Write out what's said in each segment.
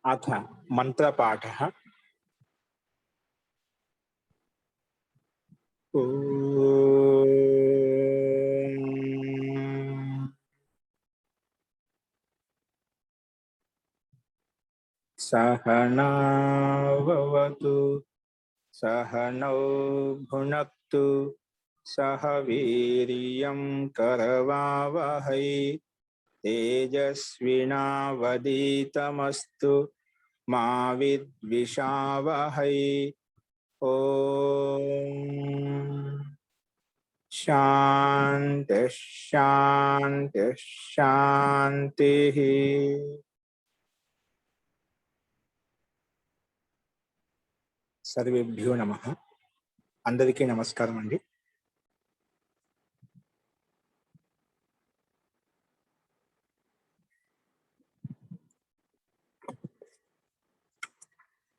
अथ मंत्रपाठः। सहना भवतु सहनौ भुनक्तु सह वीर्यं करवावहै तेजस्विनावधीतमस्तु मा विद्विषावहै। ओम शांति शांति शांति। सर्वेभ्यो नमः। अंदरिकी नमस्कारम अंडी।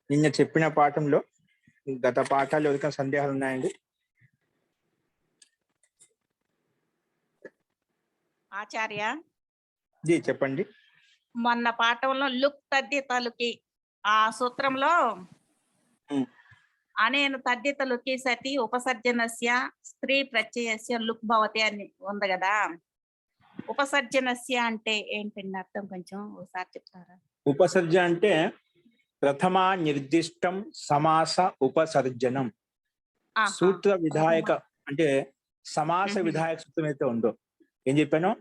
నిన్న చెప్పిన పాఠంలో గత పాఠాలు ఎవరికైనా సందేహాలు ఉన్నాయండి? ఆచార్య జీ చెప్పండి. మొన్న పాఠంలో లుక్ తద్దితలుకి ఆ సూత్రంలో అనేన తద్దితలుకి సతి ఉపసర్జనస్య స్త్రీ ప్రత్యయస్య లుక్ భవతి అని ఉంది కదా. ఉపసర్జనస్య అంటే ఏంటండి అర్థం కొంచెం ఒకసారి చెప్తారా? ఉపసర్జ అంటే ప్రథమ నిర్దిష్టం సమాస ఉపసర్జనం. సూత్ర విధాయక అంటే సమాస విధాయక సూత్రం అయితే ఉందో ఏం చెప్పాను,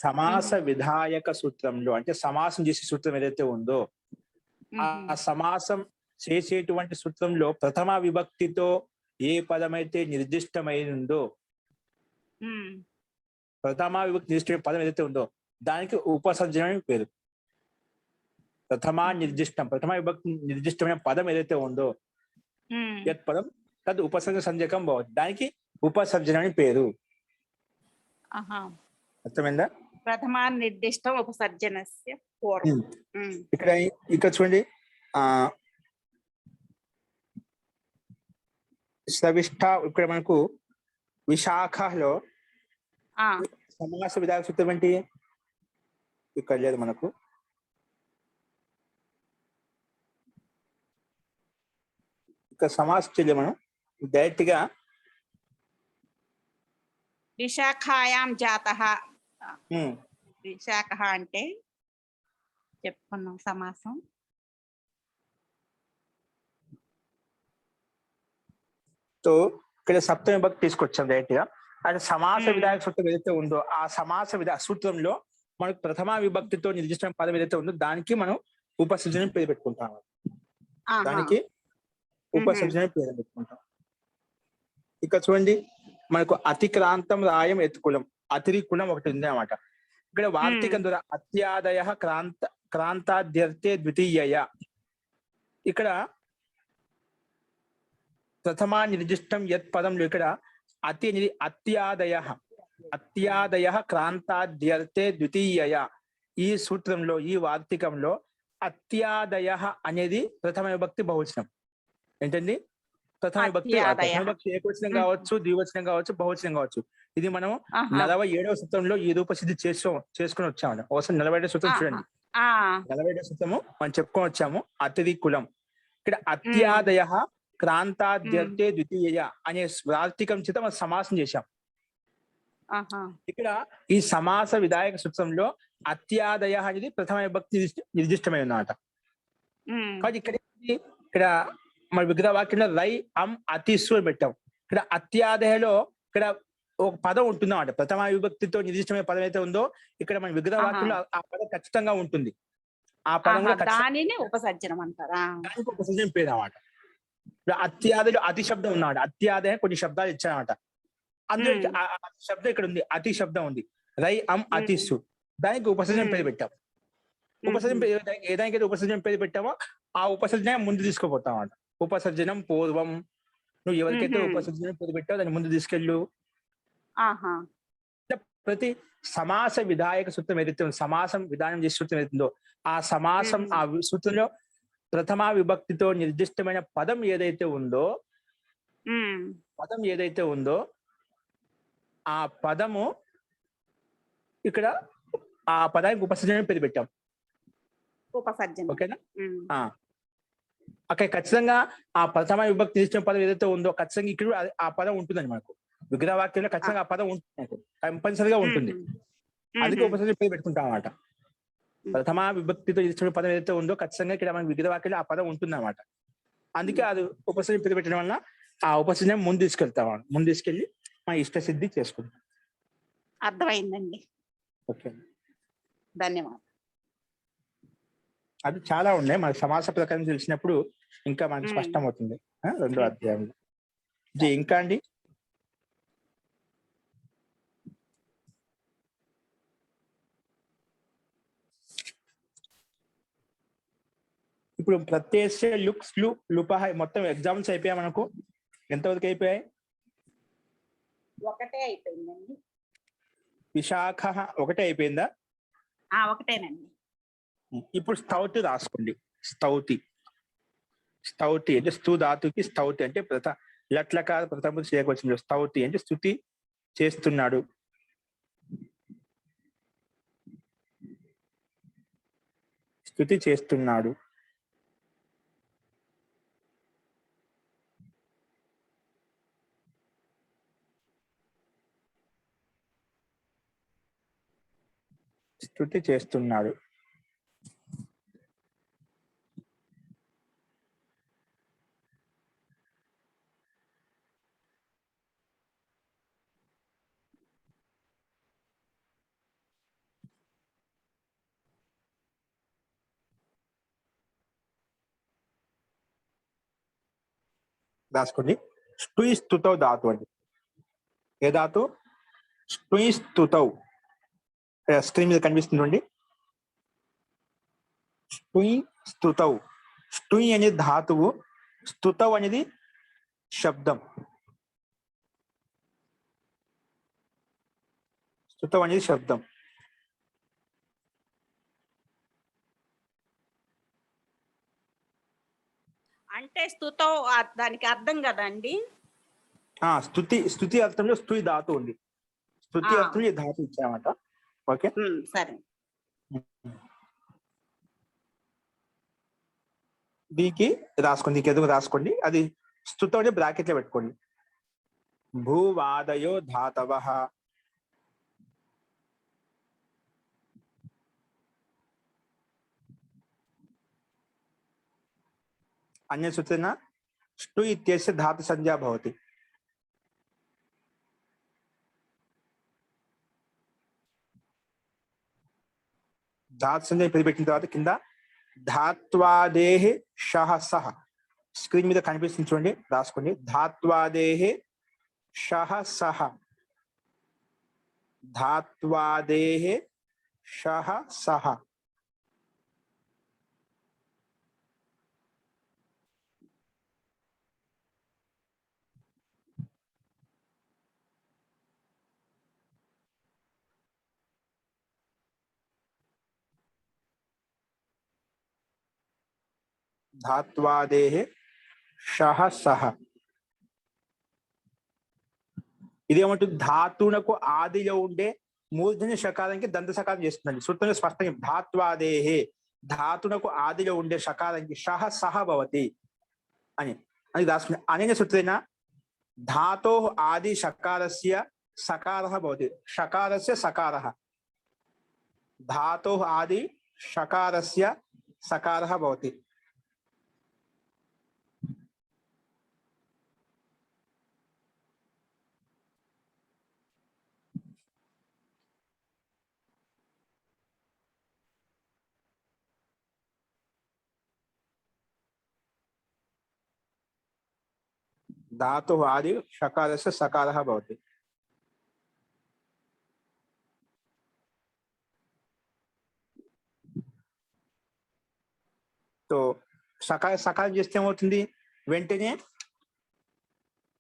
సమాస విధాయక సూత్రంలో అంటే సమాసం చేసే సూత్రం ఏదైతే ఉందో ఆ సమాసం చేసేటువంటి సూత్రంలో ప్రథమ విభక్తితో ఏ పదమైతే నిర్దిష్టమైందో, ప్రథమ విభక్తి నిర్దిష్ట పదం ఏదైతే ఉందో దానికి ఉపసర్జన పేరు. ప్రథమ నిర్దిష్టం ప్రథమ విభక్తి నిర్దిష్టమైన పదం ఏదైతే ఉందో యత్ పదం తద్ ఉపసర్జన సంజ్ఞకం భవతి, దానికి ఉపసర్జన అని పేరు. అర్థమైందా? ప్రథమ నిర్దిష్టం ఉపసర్జనస్య ఇక్కడ చూడండి, సవిష్ఠ ఇక్కడ మనకు విశాఖలో సమాస విధాయక సూత్రం ఏంటి? ఇక్కడ లేదు మనకు. ఇక్కడ సమాసం చేయలేదు మనం డైరెక్ట్ గా. విశాఖాయాం జాతః, విశాఖ అంటే చెప్పుకున్నాం సమాసం. సో ఇక్కడ సప్తమి విభక్తి తీసుకొచ్చాం డైరెక్ట్ గా. అది సమాస విధాయక సూత్రం ఏదైతే ఉందో ఆ సమాస సూత్రంలో మనకు ప్రథమ విభక్తితో నిర్దిష్టమైన పదం ఏదైతే ఉందో దానికి మనం ఉపసర్జన పేరు పెట్టుకుంటాం. దానికి ఉపసర్జన పేరు పెట్టుకుంటాం. ఇక్కడ చూడండి మనకు అతిక్రాంతం రాయం ఎత్తుకులం అతిరి కులం ఒకటి ఉంది అన్నమాట. ఇక్కడ వార్తికం ద్వారా అత్యాదయ క్రాంతాద్యర్థే ద్వితీయ. ఇక్కడ ప్రథమ నిర్దిష్టం యత్ పదంలో ఇక్కడ అత్యాదయ క్రాంతాద్యర్థే ద్వితీయ ఈ సూత్రంలో ఈ వార్తికంలో అత్యాదయ అనేది ప్రథమ విభక్తి బహువచనం. ఏంటండి? ప్రథమ విభక్తి ఏకవచనం కావచ్చు, ద్వివచనం కావచ్చు, బహువచనం కావచ్చు. ఇది మనం 47వ సూత్రంలో ఈ రూపసిద్ధి చేసుకుని వచ్చాము. ఒకసారి 47వ సూత్రం చూడండి. 47వ సూత్రము మనం చెప్పుకొని వచ్చాము. అతిరి కులం. ఇక్కడ అత్యాదయ క్రాంతాద్యర్థే ద్వితీయ అనే వార్తికం చేత మనం సమాసం చేశాం. ఇక్కడ ఈ సమాస విధాయక సూత్రంలో అత్యాదయ అనేది ప్రథమ విభక్తి నిర్దిష్టమై ఉన్నమాట. కాబట్టి ఇక్కడ మన విగ్రహ వాక్యంలో రై అం అతిస్సు అని పెట్టాం. ఇక్కడ అత్యాదయలో ఇక్కడ ఒక పదం ఉంటుంది అన్నమాట. ప్రథమ విభక్తితో నిర్దిష్టమైన పదం అయితే ఉందో ఇక్కడ మన విగ్రహ వాక్యంలో ఆ పదం ఖచ్చితంగా ఉంటుంది. ఆ పదం ఉపసర్జనం అంటారా? దానికి ఉపసర్జన పేరు అన్నమాట. అత్యాదయలో అతి శబ్దం ఉన్నాడు. అత్యాదయ కొన్ని శబ్దాలు ఇచ్చాయన్నమాట. అందులో శబ్దం ఇక్కడ ఉంది, అతి శబ్దం ఉంది. రై అం అతిస్సు దానికి ఉపసర్జన పేరు పెట్టాం. ఉపసర్జన ఏదానికైతే ఉపసర్జన పేరు పెట్టామో ఆ ఉపసర్జన ముందు తీసుకుపోతాం అన్నమాట. ఉపసర్జనం పూర్వం. నువ్వు ఎవరికైతే ఉపసర్జన పేరు పెట్టావో దాన్ని ముందు తీసుకెళ్ళు. ప్రతి సమాస విధాయక సూత్రం ఏదైతే ఉందో, సమాసం విధానం చేసే సూత్రం ఏదైతుందో ఆ సమాసం ఆ సూత్రంలో ప్రథమ విభక్తితో నిర్దిష్టమైన పదం ఏదైతే ఉందో ఆ పదము ఇక్కడ ఆ పదానికి ఉపసర్జన పేరు పెట్టాం. ఉపసర్జన. ఓకేనా? ఉమ్. అక్కడ ఖచ్చితంగా ఆ ప్రథమ విభక్తి ఇచ్చిన పదం ఏదైతే ఉందో ఖచ్చితంగా ఇక్కడ కూడా ఆ పదం ఉంటుందండి మనకు. విగ్రహవాక్యంలో ఖచ్చితంగా ఆ పదం ఉంటుంది మనకు, కంపల్సరిగా ఉంటుంది. అందుకే ఉపసర్జన పేరు పెట్టుకుంటాం అన్నమాట. ప్రథమ విభక్తితో ఇచ్చిన పదం ఏదైతే ఉందో ఖచ్చితంగా ఇక్కడ మన విగ్రహవాక్యంలో ఆ పదం ఉంటుంది అన్నమాట. అందుకే అది ఉపసర్జన పేరు పెట్టడం వల్ల ఆ ఉపసర్జన ముందు తీసుకెళ్తాం, ముందు తీసుకెళ్లి మన ఇష్ట సిద్ధి చేసుకుంటాం. అర్థమైందండి, ఓకే, ధన్యవాదాలు. అది చాలా ఉన్నాయి. మన సమాస ప్రకారం తెలిసినప్పుడు ఇంకా మనకి స్పష్టం అవుతుంది 2వ అధ్యాయంలో. ఇంకా అండి ఇప్పుడు ప్రత్యయ లుక్స్ లు లుపహ మొత్తం ఎగ్జామ్స్ అయిపోయాయి మనకు. ఎంతవరకు అయిపోయాయి? ఒకటే అయిపోయిందండి. విశాఖ ఒకటే అయిపోయిందా? ఒకటేనండి. ఇప్పుడు స్తౌతి రాసుకోండి. స్తౌతి, స్తౌతి అంటే స్తు ధాతుకి స్తౌతి అంటే లట్లకార ప్రథమ చేయవచ్చింది. స్తౌతి అంటే స్తుతి చేస్తున్నాడు. స్తుతి చేస్తున్నాడు. స్తుతి చేస్తున్నాడు. రాసుకోండి. స్టుయి స్తుతౌ ధాతు అండి. ఏ ధాతు? స్టుయి స్తుతౌ. స్క్రీన్ మీద కనిపిస్తుందండి. స్టుయి స్తుతౌ. స్టుయి అనేది ధాతువు, స్తుతౌ అనేది శబ్దం. స్తుతౌ అనేది శబ్దం. అంటే స్తుతో దానికి అర్థం కదండి. స్తుతి అర్థంలో స్తుయి ధాతు ఉంది. స్తుతి అర్థంలో ఈ ధాతు ఇచ్చామట. ఓకే, సరే. దీనికి రాసుకోండి, దీనికి ఎదుగు రాసుకోండి. అది స్తుతో అంటే బ్రాకెట్ లో పెట్టుకోండి. భూవాదయో ధాతవః. अन्य सूत्रेण स्टु इत्यस्य धातु संज्ञा भवति. धातु संज्ञा పెట్టిన తర్వాత కింద ధాత్వాదేహ షహ సహ. స్క్రీన్ మీద కనిపిస్తుంది చూడండి, రాసుకోండి. ధాత్వాదేహ షహ సహ. ధాత్వాదేహ షహ సహ. ధాత్వాదేహ షహ సహ. ఇదేమంటుంది? ధాతునకు ఆదిలో ఉండే మూర్ధన్య షకారానికి దంత సకారం చేస్తుందండి. సూత్రంలో స్పష్టంగా ధాత్వాదేహే, ధాతునకు ఆదిలో ఉండే షకారానికి షహ సహ భవతి అని రాసుకుని. అనేన సూత్రేణ ధాతో ఆది షకారస్య సకారః భవతి. షకారస్య సకారః. ధాతో ఆది షకారస్య సకారః భవతి. धातु आदि शकारस्य सकारः भवति. तो సకారం చేస్తే ఏమవుతుంది? వెంటనే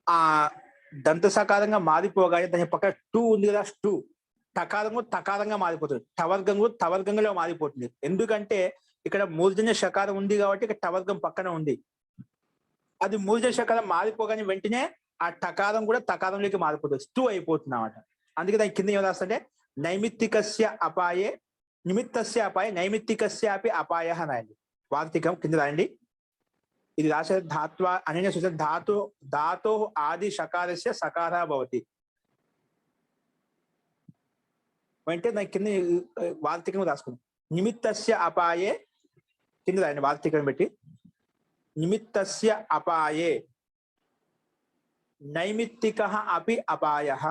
ఆ దంత సకారంగా మారిపోగానే దాని పక్కన టూ ఉంది కదా, స్టూ టకారము తకారంగా మారిపోతుంది. టవర్గము తవర్గంలో మారిపోతుంది. ఎందుకంటే ఇక్కడ మూర్ధన్య షకారం ఉంది కాబట్టి ఇక్కడ టవర్గం పక్కన ఉంది. అది మూర్ధన్య షకారం మారిపోగానే వెంటనే ఆ టకారం కూడా తకారంలోకి మారిపోతుంది, స్టూ అయిపోతుంది అన్నమాట. అందుకే దాని కింద ఏం రాస్తుంటే నైమిత్తికస్య అపాయే నిమిత్తస్య అపాయ నైమిత్తికస్యాపి అపాయః రాయండి. వార్తికం కింద రాయండి. ఇది రాసే ధాత్వ అనన్య సూచన ధాతో ఆది షకారస్య సకారः భవతి. అంటే దాని కింద వార్తికం రాసుకుంది. నిమిత్తస్య అపాయే కింద రాయండి వార్తికం పెట్టి. నిమిత్తస్య అపాయే నైమిత్తికః అపి అపాయః.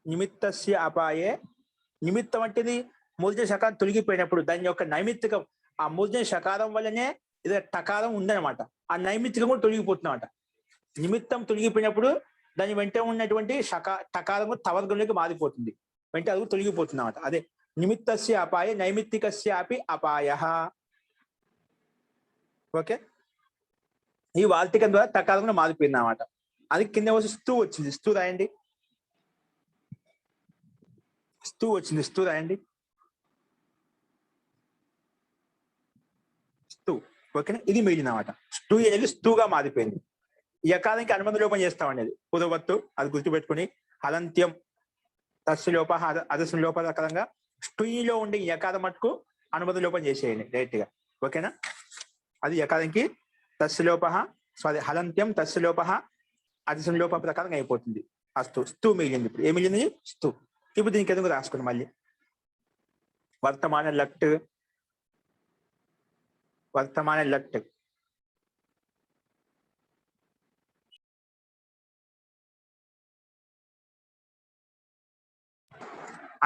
నిమిత్తస్య అపాయే, నిమిత్తం అంటేది మూర్ధన్య శకారం తొలగిపోయినప్పుడు దాని యొక్క నైమిత్తికం, ఆ మూర్ధన్య శకారం వల్లనే ఇది టకారం ఉందన్నమాట. ఆ నైమిత్తికం కూడా తొలగిపోతుందన్నమాట. నిమిత్తం తొలగిపోయినప్పుడు దాని వెంట ఉన్నటువంటి టకారము తవర్గంలోకి మారిపోతుంది, వెంట అది తొలగిపోతుంది అన్నమాట. అదే నిమిత్తస్య అపాయే నైమిత్తికస్యాపి అపాయః. ఓకే, ఈ వార్తికం ద్వారా టకారం కూడా మారిపోయింది అన్నమాట. అది కింద వచ్చి స్తూ వచ్చింది. స్తూ రాయండి. స్తూ వచ్చింది. స్తూ రాయండి. స్తూ. ఓకేనా, ఇది మిగిలిన మాట. స్టూ అనేది స్తూగా మారిపోయింది. యకారానికి అనుబంధ లోపం చేస్తామండి. అది పూర్వవత్తు, అది గుర్తుపెట్టుకుని హలంత్యం తస్సు లోప అదస్సు లోప రకంగా స్టూలో ఉండే యకారం మటుకు అనుబంధ లోపం చేసేయండి డైరెక్ట్ గా. ఓకేనా, అది యకారానికి తస్సు లోప సారీ హలంత్యం తస్సు లోప అదస్సు లోప ప్రకారంగా అయిపోతుంది. అస్తు స్తూ మిగిలింది. ఇప్పుడు ఏం మిగిలింది? స్తూ. ఇప్పుడు దీనికి ఎందుకు రాసుకుని మళ్ళీ వర్తమాన లట్, వర్తమాన లట్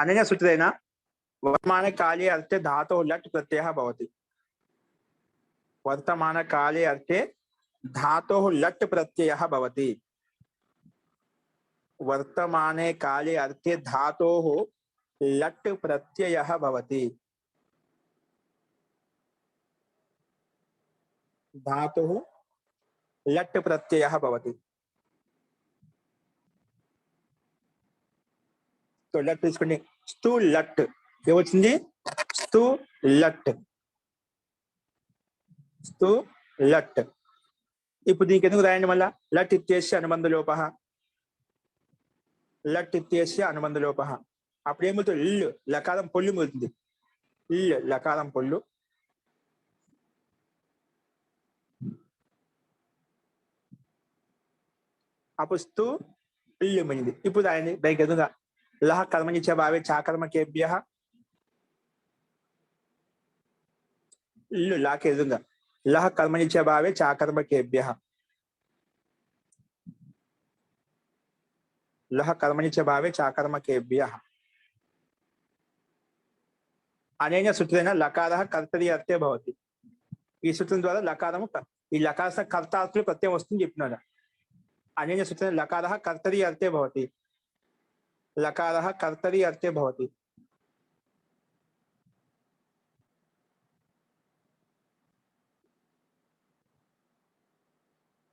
అనన్య సూచితేన वर्तमान काले अर्थे धातोः लट् प्रत्ययः भवति. वर्तमान काले अर्थे धातोः लट् प्रत्ययः भवति. वर्तमाने काले अर्थे धातोः लट् प्रत्ययः भवति. धातुः लट् प्रत्ययः भवति. तो लट् తీసుకోండి. స్తు లట్ ఏమొచ్చింది? స్తు లట్, స్తు లట్. ఇప్పుడు దీనికి ఎందుకు రాయండి మళ్ళా? లట్ ఇత్యేస్య అనుబంధ లోపః, లట్ ఇత్యేస్య అనుబంధ లోపః. అప్పుడు ఏమవుతుంది? ఇల్లు లకారం పొల్లు మిగులుతుంది. ఇల్లు లకారం పొల్లు. అప్పుడు స్తు ఇల్లు మిగిలింది. ఇప్పుడు రాయండి దానికి ఎదురుగా లహ కర్మణి చ భావే చాకర్మకేభ్యః. ఇల్లు లాకి ఎదురుగా లహ కర్మణి చ భావే చాకర్మకేభ్యః. లహ కర్మణి చ భావే చాకర్మకేభ్యః. అనేన సూత్రేణ లకారः కర్తరి అర్థే భవతి. ఈ సూత్రం ద్వారా లకారము ఈ లకార కర్తార్థులు ప్రత్యయం వస్తుంది చెప్పినాడు. అనేన సూత్రేణ లకారः కర్తరి అర్థే భవతి. लकारः कर्तरी अर्थे भवति.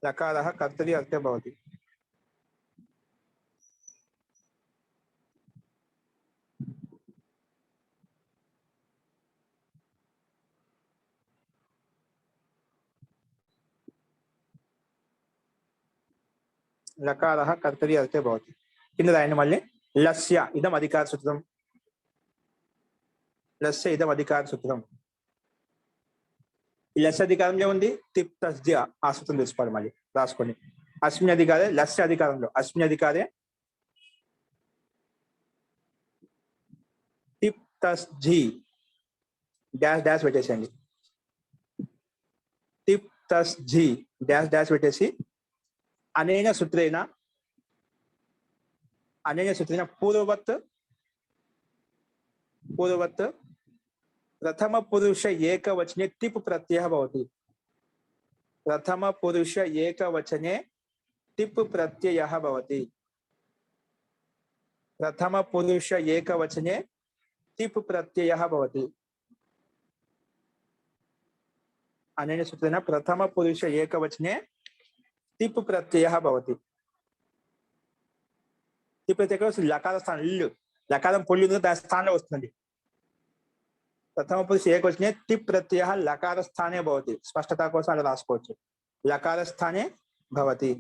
लकारः कर्तरी अर्थे भवति. लकारः कर्तरी अर्थे भवति. किंद रायंడి మళ్ళీ లస్య ఇదం అధికార సూత్రం. లస్య ఇదం అధికార సూత్రం. ఈ లస్య అధికారంలో ఉంది తిప్ తస్జి. ఆ సూత్రం తెలుసుకోవాలి. మళ్ళీ రాసుకోండి. అస్మిన్ అధికారే లస్య అధికారంలో అస్మిన్ అధికారే తిప్ తస్జి డాష్ డాష్ పెట్టేసండి. తిప్ తస్జి డాష్ డాష్ పెట్టేసి అనేన సూత్రేణ అనేన సూత్రేణ పూర్వవత్ प्रथम पुरुष एकवचने तिप् प्रत्ययः भवति. प्रथम पुरुष एकवचने तिप् प्रत्ययः भवति. प्रथम पुरुष एकवचने तिप् प्रत्ययः भवति. अनेन सूत्रेण प्रथम पुरुष एकवचने तिप् प्रत्ययः भवति. तिप् प्रत्यय लकार स्थान इल्लु लकारं పొల్లు దాని స్థానంలో వస్తుంది. प्रथम पुरुष एकवचने तिप् प्रत्ययः लकार स्थाने भवति. स्पष्टता కోసం అలా రాసుకోవచ్చు. लकार स्थाने भवति.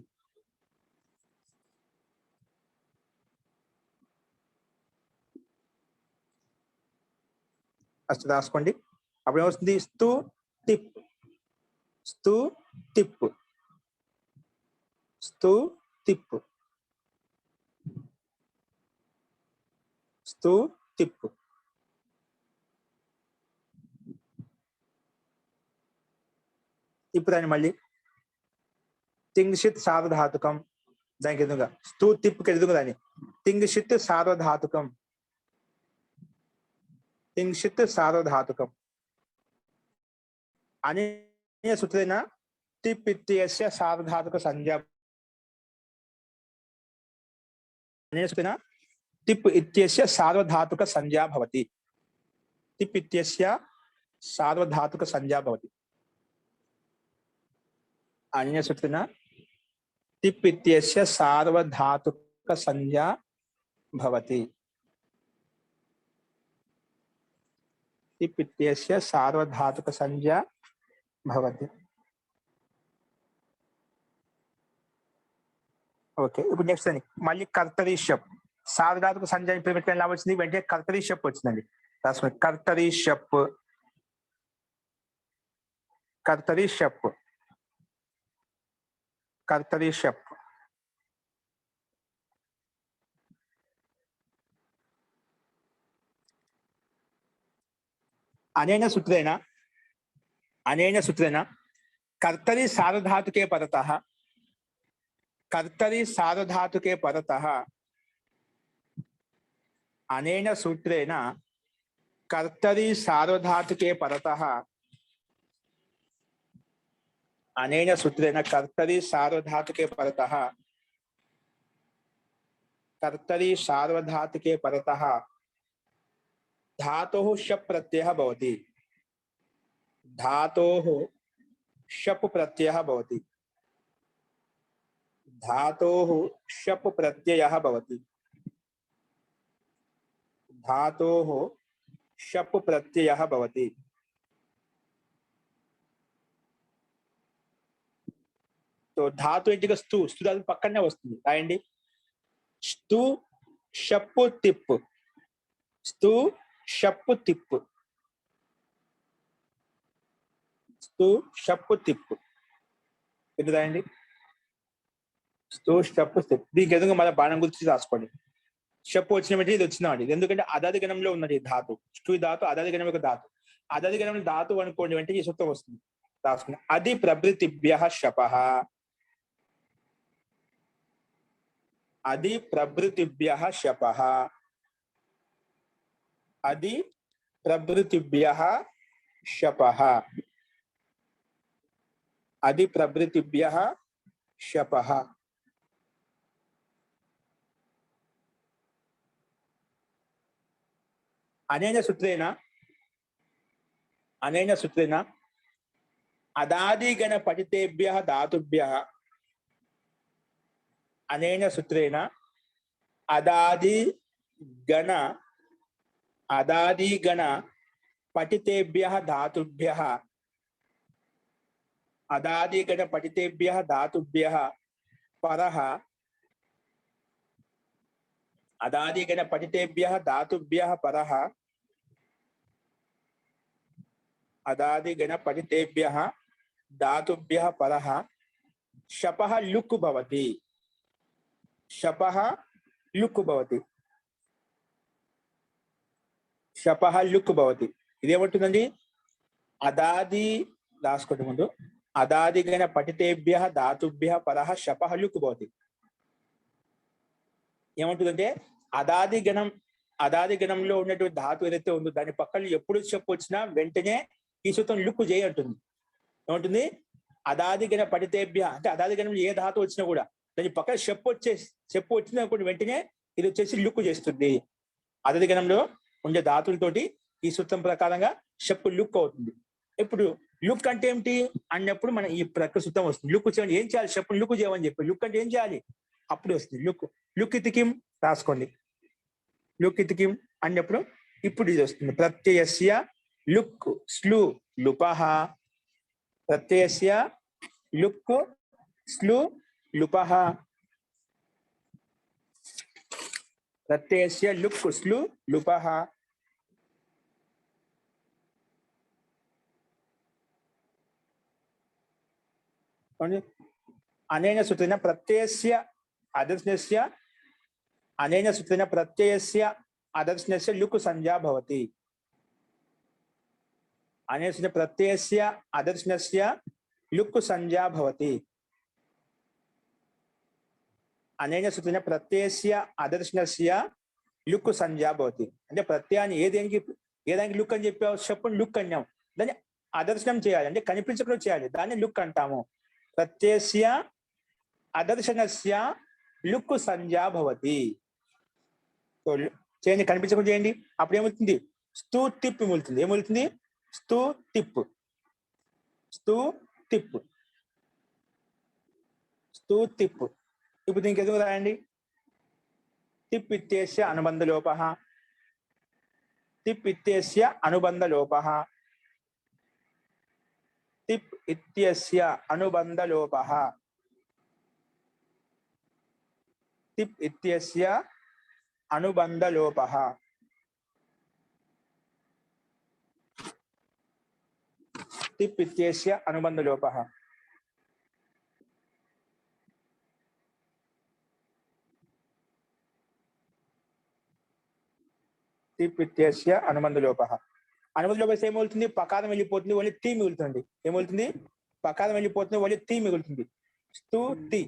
ఫస్ట్ రాసుకోండి. అప్పుడు ఏమొస్తుంది? స్తు తిప్, స్తు తిప్, స్తు తిప్, స్తు తిప్. ఇప్పుడు దాన్ని మళ్ళీ తింగ్షిత్ సార్వధాతుకం, దానికి ఎదురుగా స్తూ తిప్పుకి ఎదురుగా దాన్ని తింగ్షిత్ సార్వధాతుకం, తింగ్షిత్ సార్వధాతుకం అనేన సూత్రేణ తిప్ ఇత్యస్య సార్వధాతుక సంజ్ఞా, అనేన సూత్రేణ తిప్ ఇత్యస్య సార్వధాతుక సంజ్ఞా భవతి, తిప్ ఇత్యస్య సార్వధాతుక సంజ్ఞా భవతి. అనేన సూత్రేణ తిప్ ఇత్యస్య సార్వధాతుక సంజ్ఞా భవతి, తిప్ ఇత్యస్య సార్వధాతుక సంజ్ఞా భవతి. ఓకే, ఇప్పుడు నెక్స్ట్ అండి మళ్ళీ కర్తరీ షప్. సార్వధాతుక సంజ్ఞా ఇంప్లిమెంట్ ఎలా వచ్చింది? వెంటనే కర్తరీ షప్ వచ్చిందండి. రాసుకోండి కర్తరీ షప్, కర్తరీ షప్, కర్తరీ షప్. అనేన సూత్రేణ, అనేన సూత్రేణ कर्तरी सार्वधातुके परतः, कर्तरी सार्वधातुके परतः अनेन सूत्रेण कर्तरी सार्वधातुके परतः, अनेन सूत्रेण कर्तरी सार्वधातुके परतः, कर्तरी सार्वधातुके परतः धातोः शप् प्रत्ययः भवति, धातोः शप् प्रत्ययः भवति, धातोः शप् प्रत्ययः भवति, धातोः शप् प्रत्ययः भवति. तो धातु ఏంటిగా స్తు, స్తు దాని పక్కనే వస్తుంది. రాయండి స్తు షప్పు తిప్పు, స్తు షప్పు తిప్పు, స్తు షప్పు తిప్పు. ఇది రాయండి స్తు షప్పు తిప్పు. దీనికి ఎదురుగా మళ్ళీ బాణం గురించి రాసుకోండి. షప్పు వచ్చిన వెంటనే ఇది వచ్చిందండి. ఎందుకంటే అదాది గణంలో ఉన్నది ధాతు. స్తు ధాతు అదాది గణం యొక్క ధాతు. అదాది గణం ధాతు అనుకోండి వెంటనే ఈ సూత్రం వస్తుంది. రాసుకోండి అది ప్రభృతిభ్యః శపః, అది ప్రభృతిభ్యః శపః, అది ప్రభృతిభ్యః శపః, అది ప్రభృతిభ్యః శపః. అనేన సూత్రేణ, అనేన సూత్రేణ అదాదిగణ పఠితేభ్యః ధాతుభ్యః, అనేన సూత్రేణ అదాదిగణ, అదాదిగణ పఠితేభ్యః ధాతుభ్యః, అదాదిగణ పఠితేభ్యః ధాతుభ్యః పరః, అదాదిగణ పఠితేభ్యః ధాతుభ్యః పరః, అదాదిగణ పఠితేభ్యః ధాతుభ్యః పరః శపః లుక్ భవతి, శపః లుక్ భవతి, శపః లుక్ భవతి. ఇదేమంటుందండి? అదాది రాసుకోండి ముందు, అదాదిగణ పఠితేభ్యః ధాతుభ్యః పరః శపః లుక్ భవతి. ఏమంటుందంటే అదాది గణం, అదాది గణంలో ఉన్నటువంటి ధాతు ఏదైతే ఉందో దాని పక్కన ఎప్పుడు చెప్పు వచ్చినా వెంటనే ఈ సూత్రం లుక్ చేయి అంటుంది. ఏమంటుంది? అదాది గణ పఠితేభ్య అంటే అదాది గణంలో ఏ ధాతు వచ్చినా కూడా దాని పక్కన చెప్పు వచ్చినప్పుడు వెంటనే ఇది వచ్చేసి లుక్ చేస్తుంది. అదాది గణంలో ఉండే ధాతులతోటి ఈ సూత్రం ప్రకారంగా చెప్పు లుక్ అవుతుంది. ఇప్పుడు లుక్ అంటే ఏమిటి అన్నప్పుడు మనం ఈ ప్రక్క సూత్రం వస్తుంది. లుక్ చేయండి, ఏం చేయాలి? చెప్పు లుక్ చేయమని చెప్పి లుక్ అంటే ఏం చేయాలి? అప్పుడు వస్తుంది లుక్. లుక్ ఇతికిం రాసుకోండి, లుక్ ఇతికిం అన్నప్పుడు ఇప్పుడు ఇది వస్తుంది. ప్రత్యయస్య లుక్ స్లు లుపః, ప్రత్యయస్య లుక్ స్లు లుపః, ప్రత్యయస్య లుక్ స్లు లుపః. అనేన సూత్రేణ ప్రత్యయస్య అదర్శనస్య అనేన సూత్రేణ ప్రత్యయస్య అదర్శనస్య లుక్ సంజ్ఞా భవతి. అనేన ప్రత్యయస్య అదర్శనస్య లుక్ సంజ్ఞా భవతి. అనేన సూత్రేణ ప్రత్యయస్య అదర్శనస్య లుక్ సంజ్ఞా భవతి. అంటే ప్రత్యయాన్ని ఏదానికి లుక్ అని చెప్పావు, చెప్పండి లుక్ అన్నాం, దాన్ని అదర్శనం చేయాలి, అంటే కనిపించకుండా చేయాలి, దాన్ని లుక్ అంటాము. ప్రత్యయస్య అదర్శనస్య లుక్ సంజ్ఞా భవతి. చేయండి, కనిపించకుండా చేయండి, అప్పుడు ఏమవుతుంది, స్తూ టిప్ మిగులుతుంది. ఏమవుతుంది, స్తూ టిప్, స్తూ టిప్, స్తూ టిప్. ఇప్పుడు దీనికి ఎదుగు రాయండి. టిప్ ఇత్యస్య అనుబంధ లోపః, టిప్ ఇత్యస్య అనుబంధ లోపః, టిప్ ఇత్యస్య అనుబంధ లోపః, టిప్ ఇత్యస్య అనుబంధ లోపః. టిప్ ఇత్యస్య అనుబంధ లోపః. టిప్ ఇత్యస్య అనుబంధ లోపః. అనుబంధ లోపం ఏమవుతుంది, పకారం వెళ్ళిపోతుంది, ఓన్లీ టీ మిగులుతుంది. ఏమవుతుంది, పకారం వెళ్ళిపోతుంది, ఓన్లీ టీ మిగులుతుంది. స్తూ టీ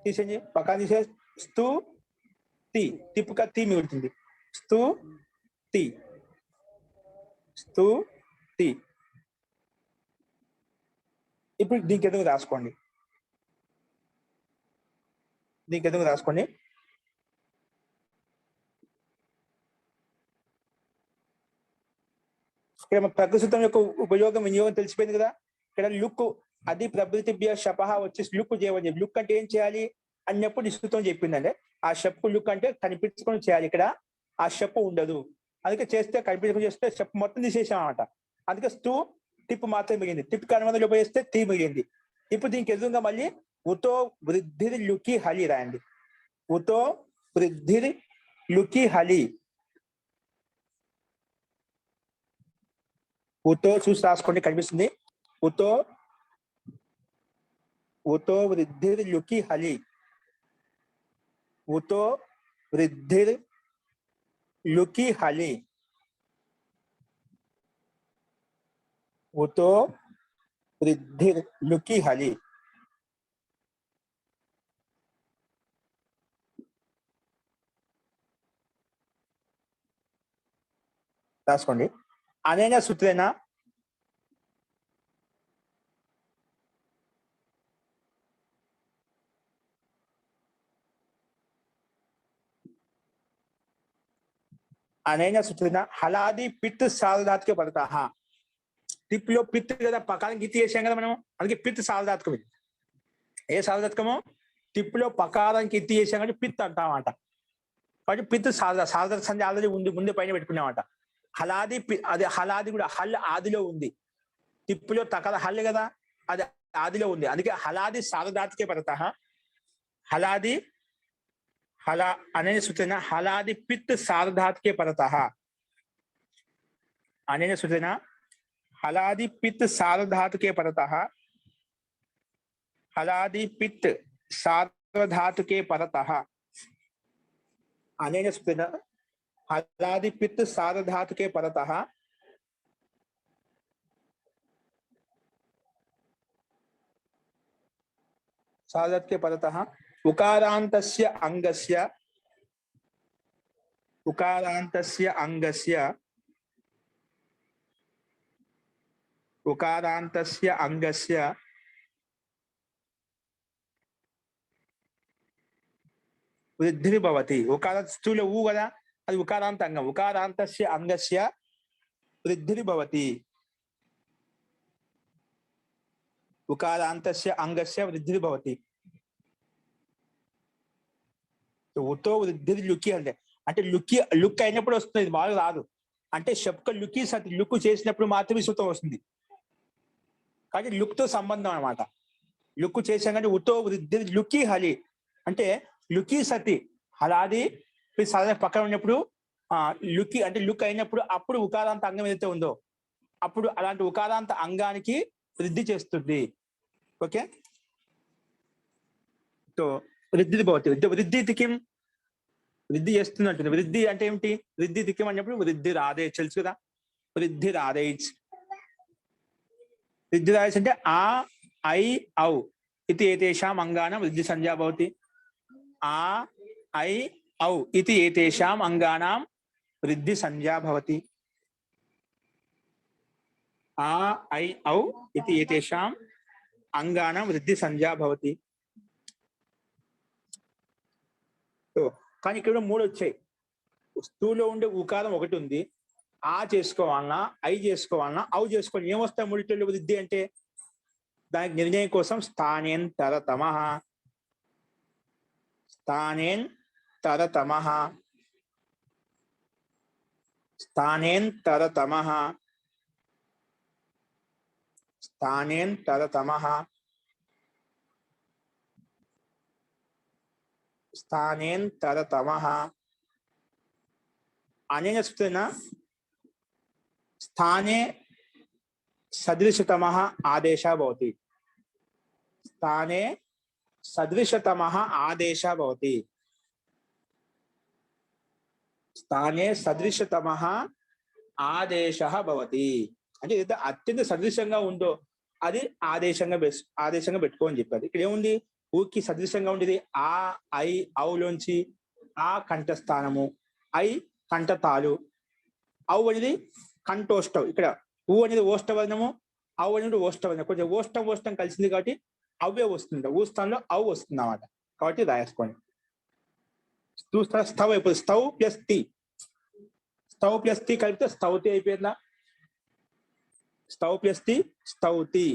తీసేయండి, పకారం తీసే స్తూ టీ, టిప్గా టీ మిగులుతుంది. స్తూ టీ, స్తూ టీ. ఇప్పుడు దీనికి ఎదుగు రాసుకోండి, దీనికి ఎదుగు రాసుకోండి. ఇక్కడ ప్రకృతం యొక్క ఉపయోగం వినియోగం తెలిసిపోయింది కదా. ఇక్కడ లుక్ అది ప్రభృతిభ్య శపహ వచ్చేసి లుక్ చేయమని చెప్పి, లుక్ అంటే ఏం చేయాలి అన్నప్పుడు నిశ్చితం చెప్పిందంటే, ఆ షప్పు లుక్ అంటే కనిపించుకొని చేయాలి. ఇక్కడ ఆ షప్పు ఉండదు, అందుకే చేస్తే కనిపించుకొని చేస్తే షప్పు మొత్తం తీసేసాం అనమాట. అందుకే స్తూ టిప్ మాత్రం మిగిలింది. టిప్ అనుబంధం ఉపయోగిస్తే టీ మిగిలింది. ఇప్పుడు దీనికి ఎదురుగా మళ్ళీ ఉతో వృద్ధిర్ లుకి హలి రాయండి. ఉతో వృద్ధిర్ లుకి హలి. ఉతో చూసి రాసుకోండి, కనిపిస్తుంది. ఉతో ఉతో వృద్ధిర్ లుకి హలి. ఉతో వృద్ధిర్ లుకి హలి. ఉతో వృద్ధిర్ లుకి హలి. రాసుకోండి. అనేన సూత్రేణ అనేన సూత్రేణ హలాది పిత్ సార్వధాతుకే పడతాహ. టిప్ లో పిత్ కదా, పకారం గీతి చేసాం కదా మనం, అందుకే పిత్ సార్వధాతుకం. ఇది ఏ సార్వధాతుకమో, టిప్ లో పకారం గీతి చేసాం కాబట్టి పిత్ అంటామట. కాబట్టి పిత్ సార్వధాతుక సంధి ఆల్రెడీ ఉంది, ముందే పైన పెట్టుకున్నామట. హలాది అది హలాది కూడా హల్ ఆదిలో ఉంది. టిప్పులో తకల హల్ కదా, అది ఆదిలో ఉంది, అందుకే హలాది సార్వధాతుకే పడతాహ. హలాది హలా అనేన సూత్రేణ హలాది పిత్ సార్వధాతుకే పడతాహ. అనేన సూత్రేణ హలాది పిత్ సార్వధాతుకే పడతాహ. హలాది పిత్ సార్వధాతుకే పడతాహ. అనేన సూత్రేణ హలాది పిత్ సార్వధాతుకే పడతాహ. సార్వధాతుకే పడతాహ. ఉకారాంతస్య అంగస్య ఉకారాంతస్య అంగస్య ఉకారాంతస్య అంగస్య వృద్ధిర్ భవతి. ఉకార స్థూల ఊ కదా, అది ఉకారాంత అంగం. ఉకారాంతస్య అంగస్య వృద్ధిర్ భవతి. ఉకారాంతస్య అంగస్య వృద్ధిర్ భవతి. ఉతో వృద్ధిర్ లుకి అంటే లుక్ అయినప్పుడు వస్తుంది, బాగా రాదు. అంటే షప్క లుకి సతి, లుక్ చేసినప్పుడు మాత్రమే సూత్రం వస్తుంది. కానీ లుక్ తో సంబంధం అనమాట. లుక్ చేసాం కానీ ఉతో వృద్ధిర్ లుకి హలి అంటే లుకి సతి, హలాది సాధారణ పక్కన ఉన్నప్పుడు లుకి అంటే లుక్ అయినప్పుడు అప్పుడు ఉకారాంత అంగం ఏదైతే ఉందో అప్పుడు అలాంటి ఉకారాంత అంగానికి వృద్ధి చేస్తుంది. ఓకే. సో వృద్ధి భవతి, వృద్ధి కిం, వృద్ధి చేస్తున్నట్టుంది. వృద్ధి అంటే ఏమిటి? వృద్ధి కిం అన్నప్పుడు వృద్ధి రాదే, తెలుసు కదా. వృద్ధి రాదే, వృద్ధి రాదేశ్ అంటే ఆ ఐ ఔ ఇది ఏతేషాం అంగానం వృద్ధి సంజ్ఞా భవతి. ఆ ఐ ఔ ఇది ఏతేషాం అంగానాం వృద్ధి సంజ్ఞా భవతి. ఆ ఐ ఔ ఇది ఏతేషాం అంగానాం వృద్ధి సంజ్ఞా భవతి. కానీ ఇక్కడ 3 వచ్చాయి. స్థూలో ఉండే ఉకారం ఒకటి ఉంది. ఆ చేసుకోవాలన్నా, ఐ చేసుకోవాలన్నా, ఔ చేసుకోవాలి. ఏమొస్తాయి మూడిట్లో వృద్ధి అంటే? దానికి నిర్ణయం కోసం స్థానేన్ తరతమః, స్థానేన్ తరతమః, స్థానేన్ తరతమః, స్థానేన్ తరతమః, స్థానేన్ తరతమః అనేన సూత్రేణ స్థానే సదృశతమః ఆదేశः భవతి. స్థానే సదృశతమః ఆదేశः భవతి. స్థానే సదృశతమః ఆదేశः భవతి అంటే ఏదైతే అత్యంత సదృశంగా ఉందో అది ఆదేశంగా పెట్టుకోని చెప్పారు. ఇక్కడ ఏముంది? ఊకి సదృశంగా ఉండేది ఆ ఐ ఔలోంచి ఆ కంఠస్థానము, ఐ కంఠతాలు, ఔ అనేది కంఠోష్టం. ఇక్కడ ఊ అనేది ఓష్టవర్ణము, ఔ అనేది ఓష్టవర్ణం. కొంచెం ఓష్టం కలిసింది కాబట్టి అవే వస్తుంది. ఊ స్థానంలో ఔ వస్తుంది అన్నమాట. కాబట్టి రాసుకోండి. స్థవ్ అయిపోతుంది. స్థవ్ ప్లస్ తి, స్థవ్ ప్లస్ తి కలిపితే స్థౌతి అయిపోయిందా? స్థవ్ ప్లస్ తి స్థౌతి,